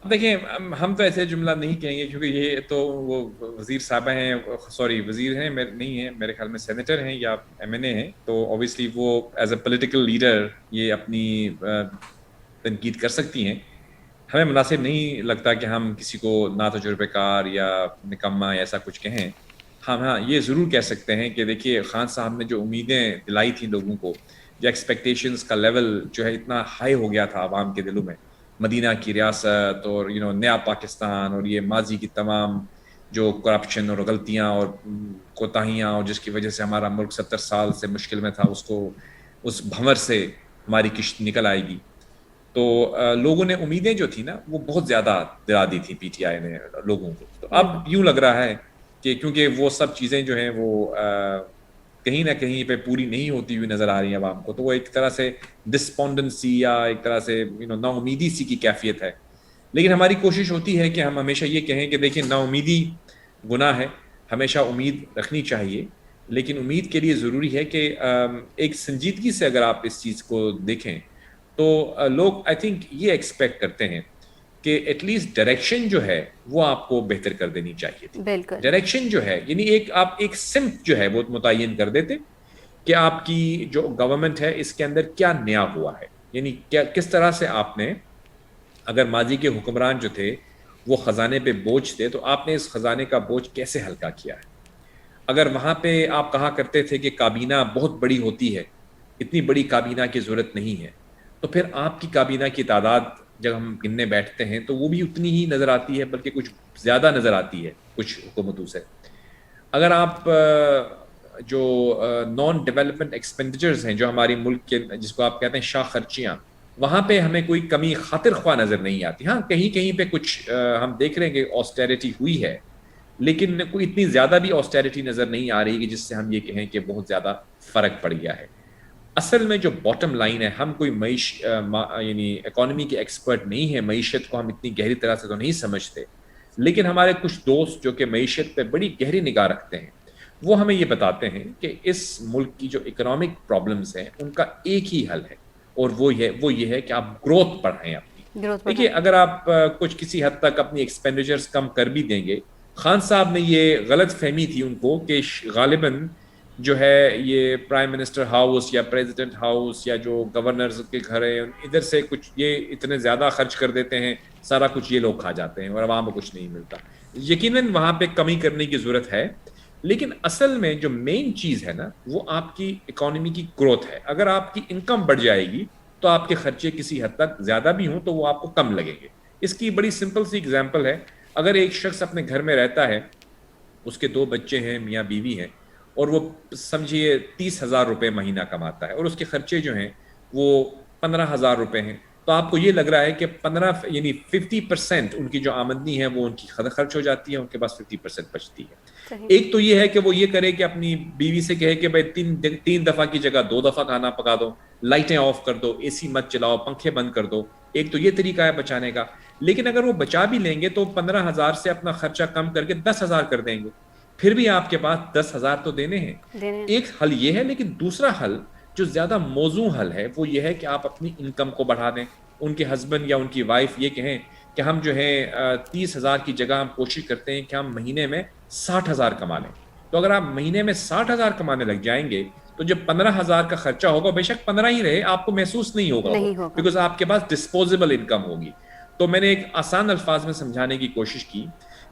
دیکھیں, ہم تو ایسے جملہ نہیں کہیں گے کیونکہ یہ تو وہ وزیر صاحبہ ہیں, سوری وزیر ہیں نہیں ہیں, میرے خیال میں سینیٹر ہیں یا ایم این اے ہیں, تو اوبیسلی وہ ایز اے پولیٹیکل لیڈر یہ اپنی تنقید کر سکتی ہیں. ہمیں مناسب نہیں لگتا کہ ہم کسی کو نا تجربے کار یا نکما یا ایسا کچھ کہیں. ہاں یہ ضرور کہہ سکتے ہیں کہ دیکھیے خان صاحب نے جو امیدیں دلائی تھیں لوگوں کو، جو ایکسپیکٹیشنز کا لیول جو ہے اتنا ہائی ہو گیا تھا عوام کے دلوں میں، مدینہ کی ریاست اور نیا پاکستان، اور یہ ماضی کی تمام جو کرپشن اور غلطیاں اور کوتاہیاں، اور جس کی وجہ سے ہمارا ملک 70 سال سے مشکل میں تھا، اس بھنور سے ہماری کشتی نکل آئے گی. تو لوگوں نے امیدیں جو تھی نا وہ بہت زیادہ دلا دی تھی پی ٹی آئی نے لوگوں کو. تو اب یوں لگ رہا ہے کہ کیونکہ وہ سب چیزیں جو ہیں وہ کہیں نہ کہیں پہ پوری نہیں ہوتی ہوئی نظر آ رہی ہیں عوام کو، تو وہ ایک طرح سے ڈسپونڈنسی یا ایک طرح سے نا امیدی سی کی کیفیت ہے. لیکن ہماری کوشش ہوتی ہے کہ ہم ہمیشہ یہ کہیں کہ دیکھیں نا امیدی گناہ ہے، ہمیشہ امید رکھنی چاہیے، لیکن امید کے لیے ضروری ہے کہ ایک سنجیدگی سے اگر آپ اس چیز کو دیکھیں تو لوگ آئی تھنک یہ ایکسپیکٹ کرتے ہیں کہ ایٹ لیسٹ ڈائریکشن جو ہے وہ آپ کو بہتر کر دینی چاہیے تھی. بالکل ڈائریکشن جو ہے یعنی آپ ایک سمت جو ہے وہ متعین کر دیتے کہ آپ کی جو گورنمنٹ ہے اس کے اندر کیا نیا ہوا ہے، یعنی کس طرح سے آپ نے، اگر ماضی کے حکمران جو تھے وہ خزانے پہ بوجھ تھے تو آپ نے اس خزانے کا بوجھ کیسے ہلکا کیا ہے. اگر وہاں پہ آپ کہا کرتے تھے کہ کابینہ بہت بڑی ہوتی ہے، اتنی بڑی کابینہ کی ضرورت نہیں ہے، تو پھر آپ کی کابینہ کی تعداد جب ہم گننے بیٹھتے ہیں تو وہ بھی اتنی ہی نظر آتی ہے، بلکہ کچھ زیادہ نظر آتی ہے کچھ حکومتوں سے. اگر آپ جو نان ڈیولپمنٹ ایکسپینڈیچرز ہیں جو ہماری ملک کے جس کو آپ کہتے ہیں شاہ خرچیاں، وہاں پہ ہمیں کوئی کمی خاطر خواہ نظر نہیں آتی. ہاں کہیں کہیں پہ کچھ ہم دیکھ رہے ہیں کہ آسٹیرٹی ہوئی ہے، لیکن کوئی اتنی زیادہ بھی آسٹیرٹی نظر نہیں آ رہی کہ جس سے ہم یہ کہیں کہ بہت زیادہ فرق پڑ گیا ہے. اصل میں جو باٹم لائن ہے، ہم کوئی یعنی اکانومی کے ایکسپرٹ نہیں ہیں، معیشت کو ہم اتنی گہری طرح سے تو نہیں سمجھتے، لیکن ہمارے کچھ دوست جو کہ معیشت پہ بڑی گہری نگاہ رکھتے ہیں وہ ہمیں یہ بتاتے ہیں کہ اس ملک کی جو اکنامک پرابلمز ہیں ان کا ایک ہی حل ہے، اور وہ یہ ہے کہ آپ گروتھ بڑھائیں اپنی. دیکھیے اگر آپ کچھ کسی حد تک اپنی ایکسپینڈیچرز کم کر بھی دیں گے، خان صاحب نے یہ غلط فہمی تھی ان کو کہ غالباً جو ہے یہ پرائم منسٹر ہاؤس یا پریزیڈنٹ ہاؤس یا جو گورنرز کے گھر ہیں ادھر سے کچھ یہ اتنے زیادہ خرچ کر دیتے ہیں، سارا کچھ یہ لوگ کھا جاتے ہیں اور عوام کو کچھ نہیں ملتا. یقیناً وہاں پہ کمی کرنے کی ضرورت ہے، لیکن اصل میں جو مین چیز ہے نا وہ آپ کی اکانومی کی گروتھ ہے. اگر آپ کی انکم بڑھ جائے گی تو آپ کے خرچے کسی حد تک زیادہ بھی ہوں تو وہ آپ کو کم لگیں گے. اس کی بڑی سمپل سی اگزامپل ہے، اگر ایک شخص اپنے گھر میں رہتا ہے، اس کے 2 بچے ہیں، میاں بیوی ہیں، اور وہ سمجھیے 30,000 روپے مہینہ کماتا ہے اور اس کے خرچے جو ہیں وہ 15,000 روپے ہیں، تو آپ کو یہ لگ رہا ہے کہ 50% ان کی جو آمدنی ہے وہ ان کی خرچ ہو جاتی ہے، ان کے پاس 50% بچتی ہے. ایک تو یہ ہے کہ وہ یہ کرے کہ اپنی بیوی سے کہے کہ بھائی 3 دفعہ کی جگہ 2 دفعہ کھانا پکا دو، لائٹیں آف کر دو، اے سی مت چلاؤ، پنکھے بند کر دو. ایک تو یہ طریقہ ہے بچانے کا. لیکن اگر وہ بچا بھی لیں گے تو 15,000 سے اپنا خرچہ کم کر کے 10,000 کر دیں گے، پھر بھی آپ کے پاس 10,000 تو دینے ہیں. ایک حل یہ ہے، لیکن دوسرا حل جو زیادہ موزوں حل ہے وہ یہ ہے کہ آپ اپنی انکم کو بڑھا دیں. ان کے ہسبینڈ یا ان کی وائف یہ کہیں کہ ہم جو ہے 30,000 کی جگہ ہم کوشش کرتے ہیں کہ ہم مہینے میں 60,000 کما لیں. تو اگر آپ مہینے میں 60,000 کمانے لگ جائیں گے تو جب 15,000 کا خرچہ ہوگا، بے شک 15 ہی رہے، آپ کو محسوس نہیں ہوگا بیکاز آپ کے پاس ڈسپوزیبل انکم ہوگی. تو میں نے ایک آسان الفاظ میں سمجھانے کی کوشش کی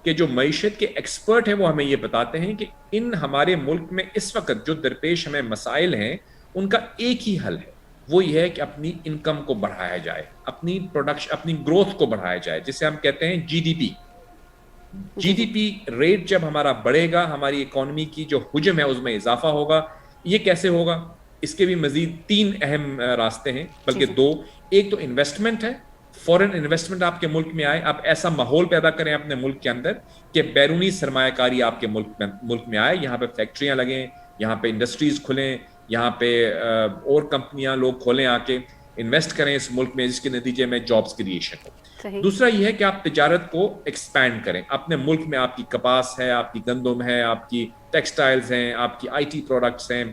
کہ جو معیشت کے ایکسپرٹ ہیں وہ ہمیں یہ بتاتے ہیں کہ ان ہمارے ملک میں اس وقت جو درپیش ہمیں مسائل ہیں ان کا ایک ہی حل ہے، وہ یہ ہے کہ اپنی انکم کو بڑھایا جائے، اپنی پروڈکشن، اپنی گروتھ کو بڑھایا جائے، جسے ہم کہتے ہیں G D P. G D P rate جب ہمارا بڑھے گا، ہماری اکانومی کی جو حجم ہے اس میں اضافہ ہوگا. یہ کیسے ہوگا؟ اس کے بھی مزید 3 اہم راستے ہیں، بلکہ 2. ایک تو انویسٹمنٹ ہے، فورن انویسٹمنٹ آپ کے ملک میں آئے. آپ ایسا ماحول پیدا کریں اپنے ملک کے اندر کہ بیرونی سرمایہ کاری آپ کے ملک میں آئے، یہاں پہ فیکٹریاں لگیں، یہاں پہ انڈسٹریز کھلیں، یہاں پہ اور کمپنیاں لوگ کھولیں، آ کے انویسٹ کریں اس ملک میں، جس کے نتیجے میں جابس کریشن ہو. دوسرا یہ ہے کہ آپ تجارت کو ایکسپینڈ کریں. اپنے ملک میں آپ کی کپاس ہے، آپ کی گندم ہے، آپ کی ٹیکسٹائلز ہیں، آپ کی آئی ٹی پروڈکٹس ہیں،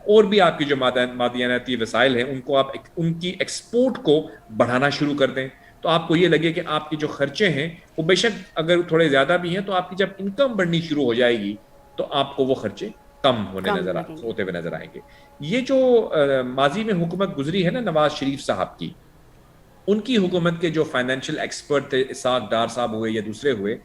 اور بھی آپ کی جو معدنیاتی وسائل ہیں، ان کو آپ ان کی ایکسپورٹ کو بڑھانا شروع کر دیں. تو آپ کو یہ لگے کہ آپ کے جو خرچے ہیں وہ بے شک اگر تھوڑے زیادہ بھی ہیں تو آپ کی جب انکم بڑھنی شروع ہو جائے گی تو آپ کو وہ خرچے کم ہوتے ہوئے نظر آئیں گے. یہ جو ماضی میں حکومت گزری ہے نا نواز شریف صاحب کی، ان کی حکومت کے جو فائنینشیل ایکسپرٹ تھے، اسحاق ڈار صاحب ہوئے یا دوسرے ہوئے،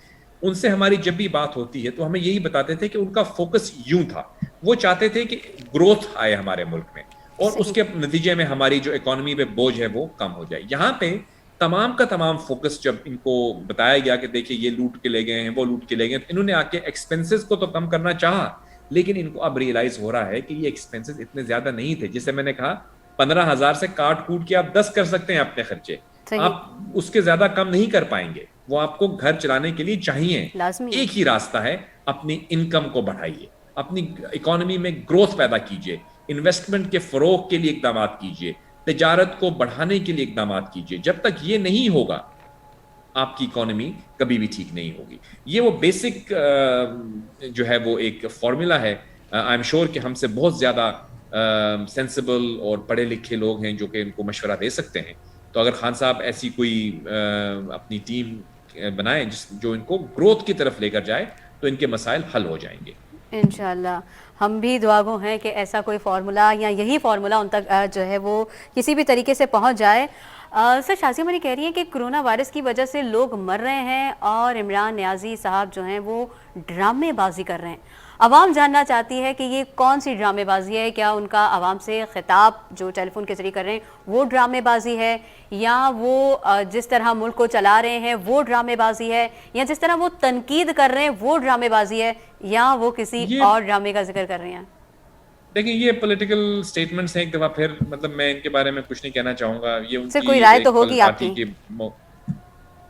ان سے ہماری جب بھی بات ہوتی ہے تو ہمیں یہی بتاتے تھے کہ ان کا فوکس یوں تھا, وہ چاہتے تھے کہ گروتھ آئے ہمارے ملک میں, اور اس صحیح. کے نتیجے میں ہماری جو اکانومی پہ بوجھ ہے وہ کم ہو جائے. یہاں پہ تمام کا تمام فوکس جب ان کو بتایا گیا کہ دیکھیں یہ لوٹ کے لے گئے ہیں, وہ لوٹ کے لے گئے, تو انہوں نے آ کے ایکسپینسز کو تو کم کرنا چاہا, لیکن ان کو اب ریئلائز ہو رہا ہے کہ یہ ایکسپینسز اتنے زیادہ نہیں تھے. جسے میں نے کہا 15,000 سے کاٹ کوٹ کے آپ 10 کر سکتے ہیں اپنے خرچے, صحیح. آپ اس کے زیادہ کم نہیں کر پائیں گے, وہ آپ کو گھر چلانے کے لیے چاہیے. لازمی ہے. ایک ہی راستہ ہے, اپنی انکم کو بڑھائیے, اپنی اکانومی میں گروتھ پیدا کیجیے, انویسٹمنٹ کے فروغ کے لیے اقدامات کیجیے, تجارت کو بڑھانے کے لیے اقدامات کیجیے. جب تک یہ نہیں ہوگا آپ کی اکانومی کبھی بھی ٹھیک نہیں ہوگی. یہ وہ بیسک جو ہے وہ ایک فارمولا ہے. آئی ایم شیور کہ ہم سے بہت زیادہ سینسیبل اور پڑھے لکھے لوگ ہیں جو کہ ان کو مشورہ دے سکتے ہیں. تو اگر خان صاحب ایسی کوئی اپنی ٹیم بنائیں جو ان کو گروتھ کی طرف لے کر جائے, تو ان کے مسائل حل ہو جائیں گے انشاءاللہ. ہم بھی دعا گو ہیں کہ ایسا کوئی فارمولا یا یہی فارمولا ان تک جو ہے وہ کسی بھی طریقے سے پہنچ جائے. سر, شازیہ مری کہہ رہی ہیں کہ کرونا وائرس کی وجہ سے لوگ مر رہے ہیں اور عمران نیازی صاحب جو ہیں وہ ڈرامے بازی کر رہے ہیں. عوام جاننا چاہتی ہے کہ یہ کون سی ڈرامے بازی ہے. کیا ان کا عوام سے خطاب جو ٹیلی فون کے ذریعے کر رہے ہیں وہ ڈرامے بازی ہے, یا وہ جس طرح ملک کو چلا رہے ہیں وہ ڈرامے بازی ہے, یا جس طرح وہ تنقید کر رہے ہیں وہ ڈرامے بازی ہے, یا وہ کسی اور ڈرامے کا ذکر کر رہے ہیں؟ دیکھیں, یہ پولیٹیکل سٹیٹمنٹس ہیں ایک دفعہ پھر, مطلب میں ان کے بارے میں کچھ نہیں کہنا چاہوں گا. یہ ان سر, کی کوئی رائے تو ایک ہوگی آپ پارٹی کی. کی,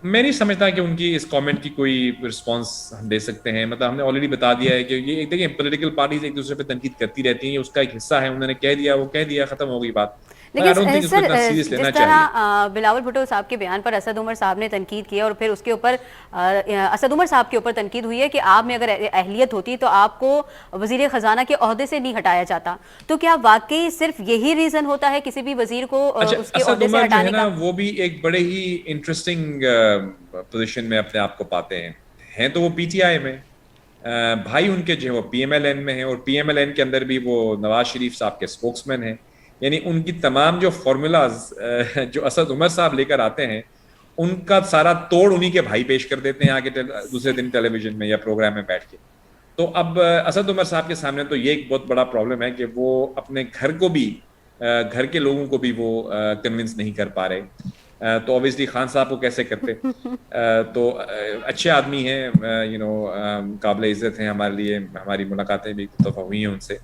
میں نہیں سمجھتا کہ ان کی اس کامنٹ کی کوئی رسپانس ہم دے سکتے ہیں. مطلب ہم نے آلریڈی بتا دیا ہے کہ یہ دیکھیں پولیٹیکل پارٹیز ایک دوسرے پہ تنقید کرتی رہتی ہیں, یہ اس کا ایک حصہ ہے. انہوں نے کہہ دیا, وہ کہہ دیا, ختم ہو گئی بات. لیکن سر, جس طرح بلاول بھٹو صاحب کے بیان پر اسد عمر صاحب نے تنقید کی, اور پھر اس کے اوپر اسد عمر صاحب کے اوپر تنقید ہوئی ہے کہ آپ میں اگر اہلیت ہوتی تو آپ کو وزیر خزانہ کے عہدے سے نہیں ہٹایا جاتا, تو کیا واقعی صرف یہی ریزن ہوتا ہے کسی بھی وزیر کو اس کے عہدے سے ہٹانے کا؟ وہ بھی ایک بڑے ہی انٹرسٹنگ پوزیشن میں اپنے آپ کو پاتے ہیں تو وہ پی ٹی آئی میں, بھائی ان کے جو ہے وہ پی ایم ایل این میں ہیں, اور پی ایم ایل این کے اندر بھی وہ نواز شریف صاحب کے اسپوکس مین ہیں. یعنی ان کی تمام جو فارمولاز جو اسد عمر صاحب لے کر آتے ہیں, ان کا سارا توڑ انہی کے بھائی پیش کر دیتے ہیں آگے دوسرے دن ٹیلی ویژن میں یا پروگرام میں بیٹھ کے. تو اب اسد عمر صاحب کے سامنے تو یہ ایک بہت بڑا پرابلم ہے کہ وہ اپنے گھر کے لوگوں کو بھی وہ کنونس نہیں کر پا رہے. تو اوبیسلی خان صاحب کو کیسے کرتے. تو اچھے آدمی ہیں, قابل عزت ہیں ہمارے لیے, ہماری ملاقاتیں بھی دفعہ ہوئی ہیں ان سے.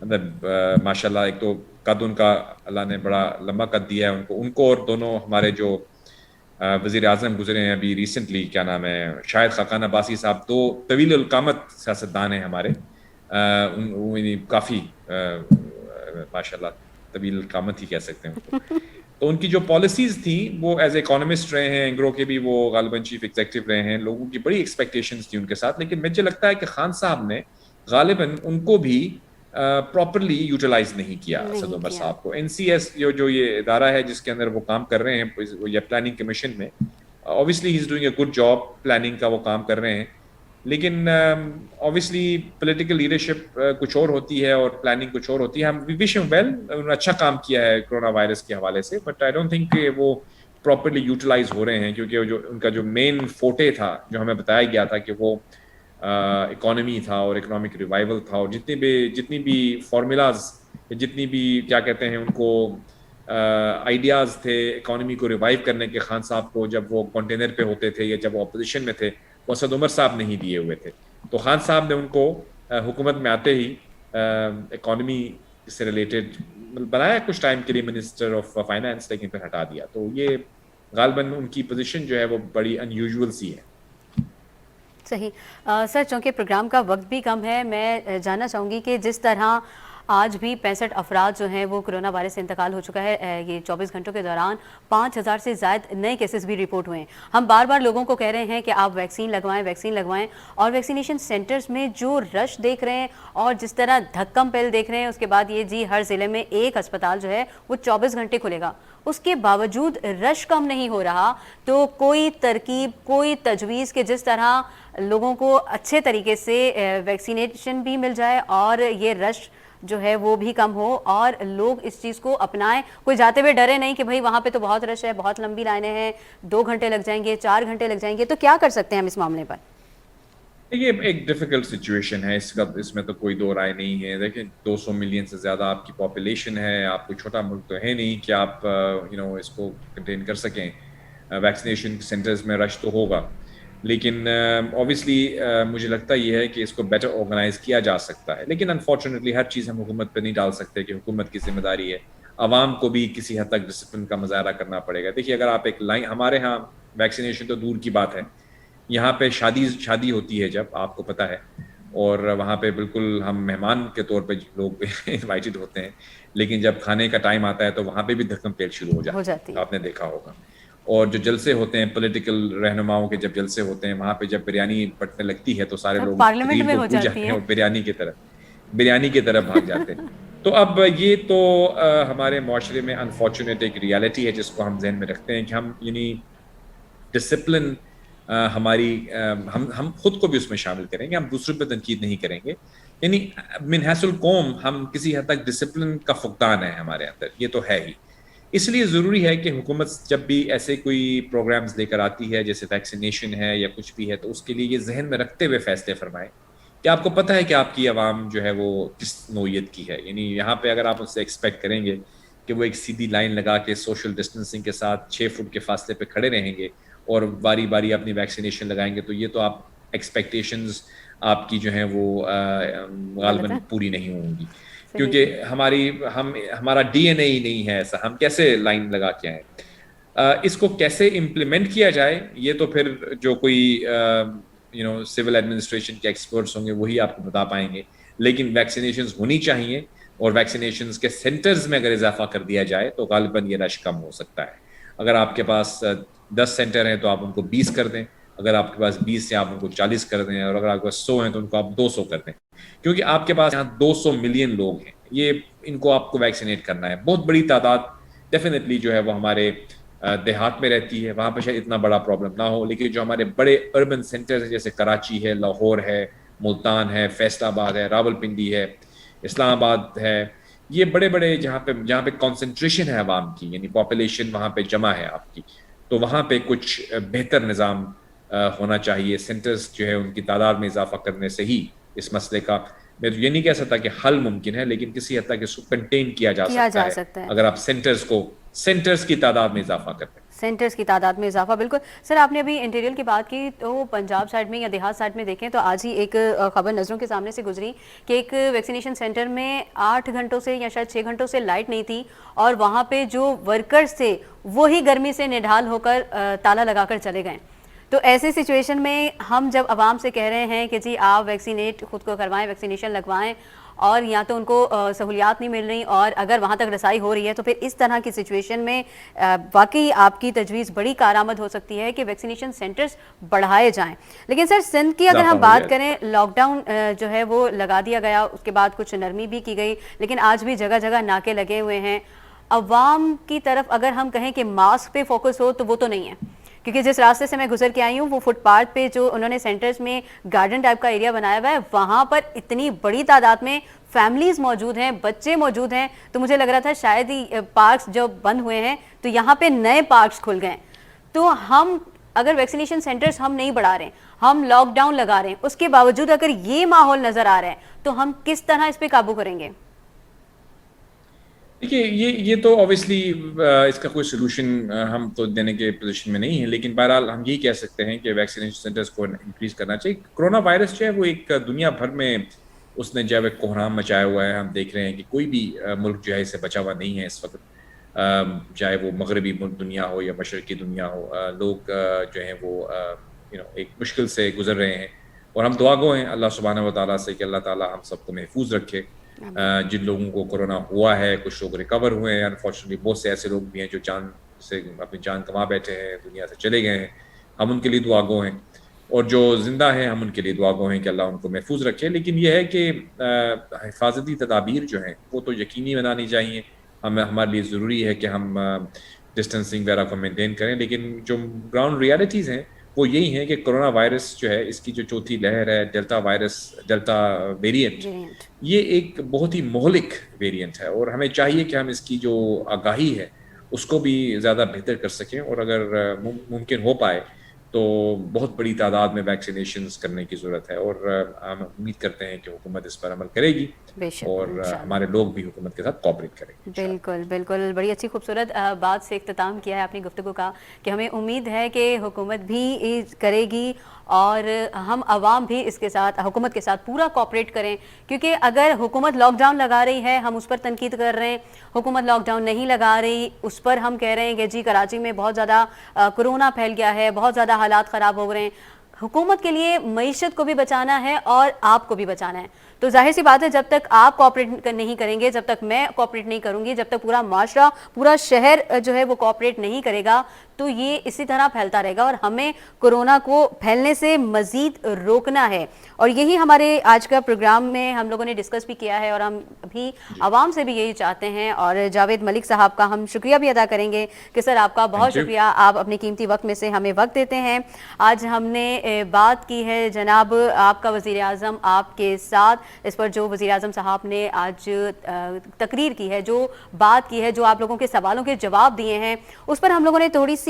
مطلب ماشاء اللہ, ایک تو قد ان کا اللہ نے بڑا لمبا قد دیا ہے ان کو, اور دونوں ہمارے جو وزیر اعظم گزرے ہیں ابھی ریسنٹلی, کیا نام ہے, شاہد خاقان عباسی صاحب, دو طویل القامت سیاستدان ہیں ہمارے, کافی ماشاء اللہ طویل القامت ہی کہہ سکتے ہیں ان کو. تو ان کی جو پالیسیز تھیں وہ ایز اکانومسٹ رہے ہیں, انگرو کے بھی وہ غالباً چیف ایگزیکٹو رہے ہیں, لوگوں کی بڑی ایکسپیکٹیشنز تھی ان کے ساتھ. لیکن مجھے لگتا ہے کہ خان صاحب نے غالباً ان کو بھی پراپرلی یوٹیلائز نہیں کیا اسد عمر صاحب کو. این سی ایس جو یہ ادارہ ہے جس کے اندر وہ کام کر رہے ہیں, یا پلاننگ کمیشن میں, obviously he is doing a good job, planning کا وہ کام کر رہے ہیں. لیکن obviously پولیٹیکل لیڈرشپ کچھ اور ہوتی ہے اور پلاننگ کچھ اور ہوتی ہے. ہم وش ہم ویل, انہوں نے اچھا کام کیا ہے کرونا وائرس کے حوالے سے, بٹ آئی ڈونٹ تھنک کہ وہ پراپرلی یوٹیلائز ہو رہے ہیں, کیونکہ جو ان کا جو مین فوٹے تھا, جو ہمیں بتایا گیا تھا کہ وہ اکانومی تھا اور اکنامک ریوائول تھا, اور جتنی بھی فارمولاز, جتنی بھی کیا کہتے ہیں ان کو آئیڈیاز تھے اکانومی کو ریوائیو کرنے کے, خان صاحب کو جب وہ کنٹینر پہ ہوتے تھے یا جب وہ اپوزیشن میں تھے, وہ اسد عمر صاحب نہیں دیے ہوئے تھے. تو خان صاحب نے ان کو حکومت میں آتے ہی اکانومی سے ریلیٹڈ بنایا کچھ ٹائم کے لیے منسٹر آف فائنانس, لیکن پھر ہٹا دیا. تو یہ غالباً ان کی پوزیشن جو ہے وہ بڑی ان یوزول سی ہے. صحیح. سر, چونکہ پروگرام کا وقت بھی کم ہے, میں جاننا چاہوں گی کہ جس طرح آج بھی 65 افراد جو ہیں وہ کرونا وائرس سے انتقال ہو چکا ہے, یہ 24 گھنٹوں کے دوران 5000 سے زائد نئے کیسز بھی رپورٹ ہوئے ہیں. ہم بار بار لوگوں کو کہہ رہے ہیں کہ آپ ویکسین لگوائیں, اور ویکسینیشن سینٹرز میں جو رش دیکھ رہے ہیں اور جس طرح دھکم پہل دیکھ رہے ہیں, اس کے بعد یہ جی ہر ضلع میں ایک اسپتال جو ہے وہ 24 گھنٹے کھلے گا, اس کے باوجود رش کم نہیں ہو رہا. تو کوئی ترکیب, کوئی تجویز کہ جس طرح لوگوں کو اچھے طریقے سے ویکسینیشن بھی مل جائے اور یہ رش جو ہے وہ بھی کم ہو, اور لوگ اس چیز کو اپنائیں, کوئی جاتے ہوئے ڈرے نہیں کہ بھئی وہاں پہ تو بہت رش ہے, بہت لمبی لائنیں ہیں, 2 گھنٹے لگ جائیں گے, 4 گھنٹے لگ جائیں گے. تو کیا کر سکتے ہیں ہم اس معاملے پر؟ دیکھیے ایک ڈیفیکلٹ سچویشن ہے اس میں تو کوئی دو رائے نہیں ہے. دیکھیں 200 ملین سے زیادہ آپ کی پاپولیشن ہے, آپ کوئی چھوٹا ملک تو ہے نہیں کہ آپ اس کو کنٹین کر سکیں. ویکسینیشن سینٹرز میں رش تو ہوگا, لیکن اوبیسلی مجھے لگتا یہ ہے کہ اس کو بیٹر آرگنائز کیا جا سکتا ہے. لیکن انفارچونیٹلی ہر چیز ہم حکومت پہ نہیں ڈال سکتے کہ حکومت کی ذمہ داری ہے. عوام کو بھی کسی حد تک ڈسپلن کا مظاہرہ کرنا پڑے گا. دیکھیے اگر آپ ایک لائن, ہمارے ہاں ویکسینیشن تو دور کی بات ہے, یہاں پہ شادی ہوتی ہے جب, آپ کو پتہ ہے, اور وہاں پہ بالکل ہم مہمان کے طور پہ لوگ انوائٹڈ ہوتے ہیں, لیکن جب کھانے کا ٹائم آتا ہے تو وہاں پہ بھی دھکم پیل شروع ہو جاتی ہے, آپ نے دیکھا ہوگا. اور جو جلسے ہوتے ہیں پولیٹیکل رہنماؤں کے, جب جلسے ہوتے ہیں وہاں پہ جب بریانی پڑنے لگتی ہے تو سارے لوگ پارلیمنٹ تقریر میں کو ہو بھول جاتی جاتے ہیں ہے. اور بریانی کی طرف بھاگ جاتے ہیں. تو اب یہ تو ہمارے معاشرے میں انفارچونیٹ ایک ریالٹی ہے جس کو ہم ذہن میں رکھتے ہیں کہ ہم ڈسپلن ہماری ہم خود کو بھی اس میں شامل کریں گے, ہم دوسروں پہ تنقید نہیں کریں گے. من حیث القوم ہم کسی حد تک ڈسپلن کا فقدان ہے ہمارے اندر, یہ تو ہے ہی. اس لیے ضروری ہے کہ حکومت جب بھی ایسے کوئی پروگرامز لے کر آتی ہے جیسے ویکسینیشن ہے یا کچھ بھی ہے, تو اس کے لیے یہ ذہن میں رکھتے ہوئے فیصلے فرمائے کہ آپ کو پتہ ہے کہ آپ کی عوام جو ہے وہ کس نوعیت کی ہے. یہاں پہ اگر آپ اس سے ایکسپیکٹ کریں گے کہ وہ ایک سیدھی لائن لگا کے سوشل ڈسٹینسنگ کے ساتھ 6 فٹ کے فاصلے پہ کھڑے رہیں گے اور باری باری اپنی ویکسینیشن لگائیں گے, تو یہ تو آپ ایکسپیکٹیشنز آپ کی جو ہیں وہ غالباً پوری نہیں ہوں گی, کیونکہ ہمارا ڈی این اے ہی نہیں ہے ایسا. ہم کیسے لائن لگا کے آئیں؟ اس کو کیسے امپلیمنٹ کیا جائے یہ تو پھر جو کوئی سول ایڈمنسٹریشن کے ایکسپرٹس ہوں گے وہی آپ کو بتا پائیں گے. لیکن ویکسینیشنز ہونی چاہیے, اور ویکسینیشنز کے سینٹرز میں اگر اضافہ کر دیا جائے تو غالباً یہ رش کم ہو سکتا ہے. اگر آپ کے پاس 10 سینٹر ہیں تو آپ ان کو 20 کر دیں, اگر آپ کے پاس 20 ہیں آپ ان کو 40 کر دیں, اور اگر آپ کے پاس 100 ہیں تو ان کو آپ 200 کر دیں, کیونکہ آپ کے پاس یہاں 200 ملین لوگ ہیں. ان کو آپ کو ویکسینیٹ کرنا ہے. بہت بڑی تعداد ڈیفینیٹلی جو ہے وہ ہمارے دیہات میں رہتی ہے, وہاں پہ شاید اتنا بڑا پرابلم نہ ہو, لیکن جو ہمارے بڑے اربن سینٹرز ہیں جیسے کراچی ہے, لاہور ہے, ملتان ہے, فیصل آباد ہے, راول پنڈی ہے, اسلام آباد ہے, یہ بڑے بڑے جہاں پہ کنسنٹریشن ہے عوام کی, یعنی پاپولیشن وہاں پہ جمع ہے آپ کی, تو وہاں پہ کچھ بہتر نظام ہونا چاہیے. سینٹرز جو ہے ان کی تعداد میں اضافہ کرنے سے ہی اس مسئلے کا, میں تو یہ نہیں کہہ سکتا کہ حل ممکن ہے, لیکن کسی حد تک اس کو کنٹین کیا جا سکتا ہے اگر آپ سینٹرز کی تعداد میں اضافہ کرتے ہیں. سینٹرز کی تعداد میں اضافہ, بالکل سر. آپ نے ابھی انٹیریل کی بات کی, تو پنجاب سائڈ میں یا دیہات سائڈ میں دیکھیں تو آج ہی ایک خبر نظروں کے سامنے سے گزری کہ ایک ویکسینیشن سینٹر میں 8 گھنٹوں سے یا شاید 6 گھنٹوں سے لائٹ نہیں تھی, اور وہاں پہ جو ورکرز تھے وہی گرمی سے نڈھال ہو کر تالا لگا کر چلے گئے. تو ایسے سچویشن میں ہم جب عوام سے کہہ رہے ہیں کہ جی آپ ویکسینیٹ خود کو کروائیں, ویکسینیشن لگوائیں, اور یا تو ان کو سہولیات نہیں مل رہی, اور اگر وہاں تک رسائی ہو رہی ہے, تو پھر اس طرح کی سچویشن میں واقعی آپ کی تجویز بڑی کارآمد ہو سکتی ہے کہ ویکسینیشن سینٹرز بڑھائے جائیں. لیکن سر سندھ کی اگر ہم بات کریں, لاک ڈاؤن جو ہے وہ لگا دیا گیا, اس کے بعد کچھ نرمی بھی کی گئی, لیکن آج بھی جگہ جگہ ناکے لگے ہوئے ہیں. عوام کی طرف اگر ہم کہیں کہ ماسک پہ فوکس ہو تو وہ تو نہیں ہے, کیونکہ جس راستے سے میں گزر کے آئی ہوں وہ فٹ پاتھ پہ جو انہوں نے سینٹرز میں گارڈن ٹائپ کا ایریا بنایا ہوا ہے, وہاں پر اتنی بڑی تعداد میں فیملیز موجود ہیں, بچے موجود ہیں, تو مجھے لگ رہا تھا شاید ہی پارکس جو بند ہوئے ہیں تو یہاں پہ نئے پارکس کھل گئے. تو ہم اگر ویکسینیشن سینٹرز ہم نہیں بڑھا رہے ہیں, ہم لاک ڈاؤن لگا رہے ہیں, اس کے باوجود اگر یہ ماحول نظر آ رہا ہے تو ہم کس طرح اس پہ قابو کریں گے؟ دیکھیے یہ تو اوبیسلی اس کا کوئی سلوشن ہم تو دینے کے پوزیشن میں نہیں ہیں, لیکن بہرحال ہم یہی کہہ سکتے ہیں کہ ویکسینیشن سینٹرز کو انکریز کرنا چاہیے. کرونا وائرس جو ہے وہ ایک دنیا بھر میں اس نے جو ہے کوہرام مچایا ہوا ہے. ہم دیکھ رہے ہیں کہ کوئی بھی ملک جو ہے اس سے بچا ہوا نہیں ہے اس وقت, چاہے وہ مغربی ملک دنیا ہو یا مشرقی دنیا ہو. لوگ جو ہیں وہ ایک مشکل سے گزر رہے ہیں, اور ہم دعا گو ہیں اللہ سبحانہ و تعالیٰ سے کہ اللہ تعالیٰ ہم سب کو محفوظ رکھے. جن لوگوں کو کورونا ہوا ہے, کچھ لوگ ریکور ہوئے ہیں, انفارچونیٹلی بہت سے ایسے لوگ بھی ہیں جو اپنی جان گنوا بیٹھے ہیں, دنیا سے چلے گئے ہیں. ہم ان کے لیے دعا گو ہیں, اور جو زندہ ہیں ہم ان کے لیے دعا گو ہیں کہ اللہ ان کو محفوظ رکھے. لیکن یہ ہے کہ حفاظتی تدابیر جو ہیں وہ تو یقینی بنانی چاہیے. ہمارے لیے ضروری ہے کہ ہم ڈسٹینسنگ وغیرہ کو مینٹین کریں, لیکن جو گراؤنڈ ریالٹیز ہیں وہ یہی ہیں کہ کرونا وائرس جو ہے اس کی جو چوتھی لہر ہے, ڈیلٹا ویریئنٹ, یہ ایک بہت ہی مہلک ویریئنٹ ہے, اور ہمیں چاہیے کہ ہم اس کی جو آگاہی ہے اس کو بھی زیادہ بہتر کر سکیں, اور اگر ممکن ہو پائے تو بہت بڑی تعداد میں ویکسینیشنز کرنے کی ضرورت ہے، اور ہم امید کرتے ہیں کہ حکومت اس پر عمل کرے گی بے شک اور انشاءاللہ۔ ہمارے لوگ بھی حکومت کے ساتھ کوآپریٹ کریں گے انشاءاللہ۔ بالکل بالکل، بڑی اچھی خوبصورت بات سے اختتام کیا ہے اپنی گفتگو کا، کہ ہمیں امید ہے کہ حکومت بھی کرے گی اور ہم عوام بھی اس کے ساتھ حکومت کے ساتھ پورا کوآپریٹ کریں، کیونکہ اگر حکومت لاک ڈاؤن لگا رہی ہے ہم اس پر تنقید کر رہے ہیں، حکومت لاک ڈاؤن نہیں لگا رہی اس پر ہم کہہ رہے ہیں کہ جی کراچی میں بہت زیادہ کرونا پھیل گیا ہے، بہت زیادہ حالات خراب ہو رہے ہیں۔ حکومت کے لیے معیشت کو بھی بچانا ہے اور آپ کو بھی بچانا ہے، تو ظاہر سی بات ہے جب تک آپ کوآپریٹ نہیں کریں گے، جب تک میں کوآپریٹ نہیں کروں گی، جب تک پورا معاشرہ پورا شہر جو ہے وہ کوآپریٹ نہیں کرے گا تو یہ اسی طرح پھیلتا رہے گا، اور ہمیں کورونا کو پھیلنے سے مزید روکنا ہے۔ اور یہی ہمارے آج کا پروگرام میں ہم لوگوں نے ڈسکس بھی کیا ہے، اور ہم بھی عوام سے بھی یہی چاہتے ہیں، اور جاوید ملک صاحب کا ہم شکریہ بھی ادا کریں گے کہ سر آپ کا بہت شکریہ، آپ اپنے قیمتی وقت میں سے ہمیں وقت دیتے ہیں۔ آج ہم نے بات کی ہے جناب آپ کا وزیر اعظم آپ کے ساتھ، اس پر جو وزیر اعظم صاحب نے آج تقریر کی ہے، جو بات کی ہے، جو آپ لوگوں کے سوالوں کے جواب دیے ہیں، اس پر ہم لوگوں نے تھوڑی سی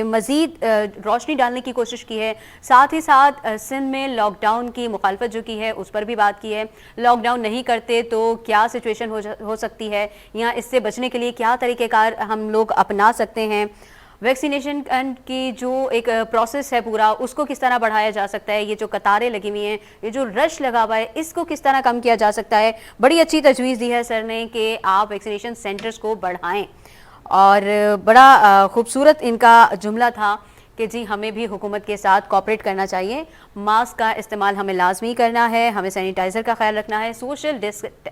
مزید روشنی ڈالنے کی کوشش کی ہے، ساتھ ہی ساتھ سندھ میں لاک ڈاؤن کی مخالفت جو کی ہے اس پر بھی بات کی ہے۔ لاک ڈاؤن نہیں کرتے تو کیا سچویشن ہو سکتی ہے، یا اس سے بچنے کے لیے کیا طریقہ کار ہم لوگ اپنا سکتے ہیں، ویکسینیشن کی جو ایک پروسیس ہے پورا اس کو کس طرح بڑھایا جا سکتا ہے، یہ جو قطاریں لگی ہوئی ہیں، یہ جو رش لگا ہوا ہے اس کو کس طرح کم کیا جا سکتا ہے۔ بڑی اچھی تجویز دی ہے سر نے کہ آپ ویکسینیشن سینٹرز کو بڑھائیں، اور بڑا خوبصورت ان کا جملہ تھا کہ جی ہمیں بھی حکومت کے ساتھ کوآپریٹ کرنا چاہیے، ماسک کا استعمال ہمیں لازمی کرنا ہے، ہمیں سینیٹائزر کا خیال رکھنا ہے، سوشل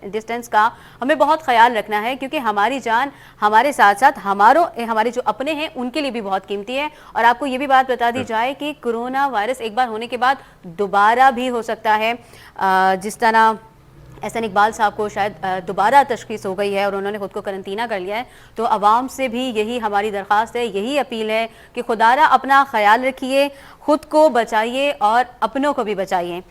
ڈسٹینس کا ہمیں بہت خیال رکھنا ہے، کیونکہ ہماری جان ہمارے ساتھ ساتھ ہمارے جو اپنے ہیں ان کے لیے بھی بہت قیمتی ہے۔ اور آپ کو یہ بھی بات بتا دی جائے کہ کرونا وائرس ایک بار ہونے کے بعد دوبارہ بھی ہو سکتا ہے، جس طرح احسن اقبال صاحب کو شاید دوبارہ تشخیص ہو گئی ہے اور انہوں نے خود کو قرنطینہ کر لیا ہے، تو عوام سے بھی یہی ہماری درخواست ہے، یہی اپیل ہے کہ خدا را اپنا خیال رکھیے، خود کو بچائیے اور اپنوں کو بھی بچائیے۔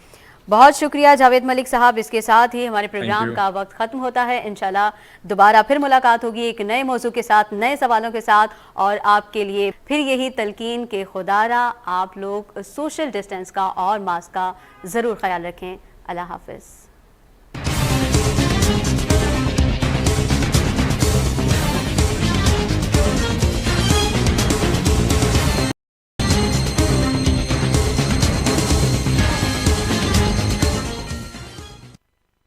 بہت شکریہ جاوید ملک صاحب، اس کے ساتھ ہی ہمارے پروگرام کا وقت ختم ہوتا ہے۔ انشاءاللہ دوبارہ پھر ملاقات ہوگی ایک نئے موضوع کے ساتھ، نئے سوالوں کے ساتھ، اور آپ کے لیے پھر یہی تلقین کہ خدا را آپ لوگ سوشل ڈسٹینس کا اور ماسک کا ضرور خیال رکھیں۔ اللہ حافظ۔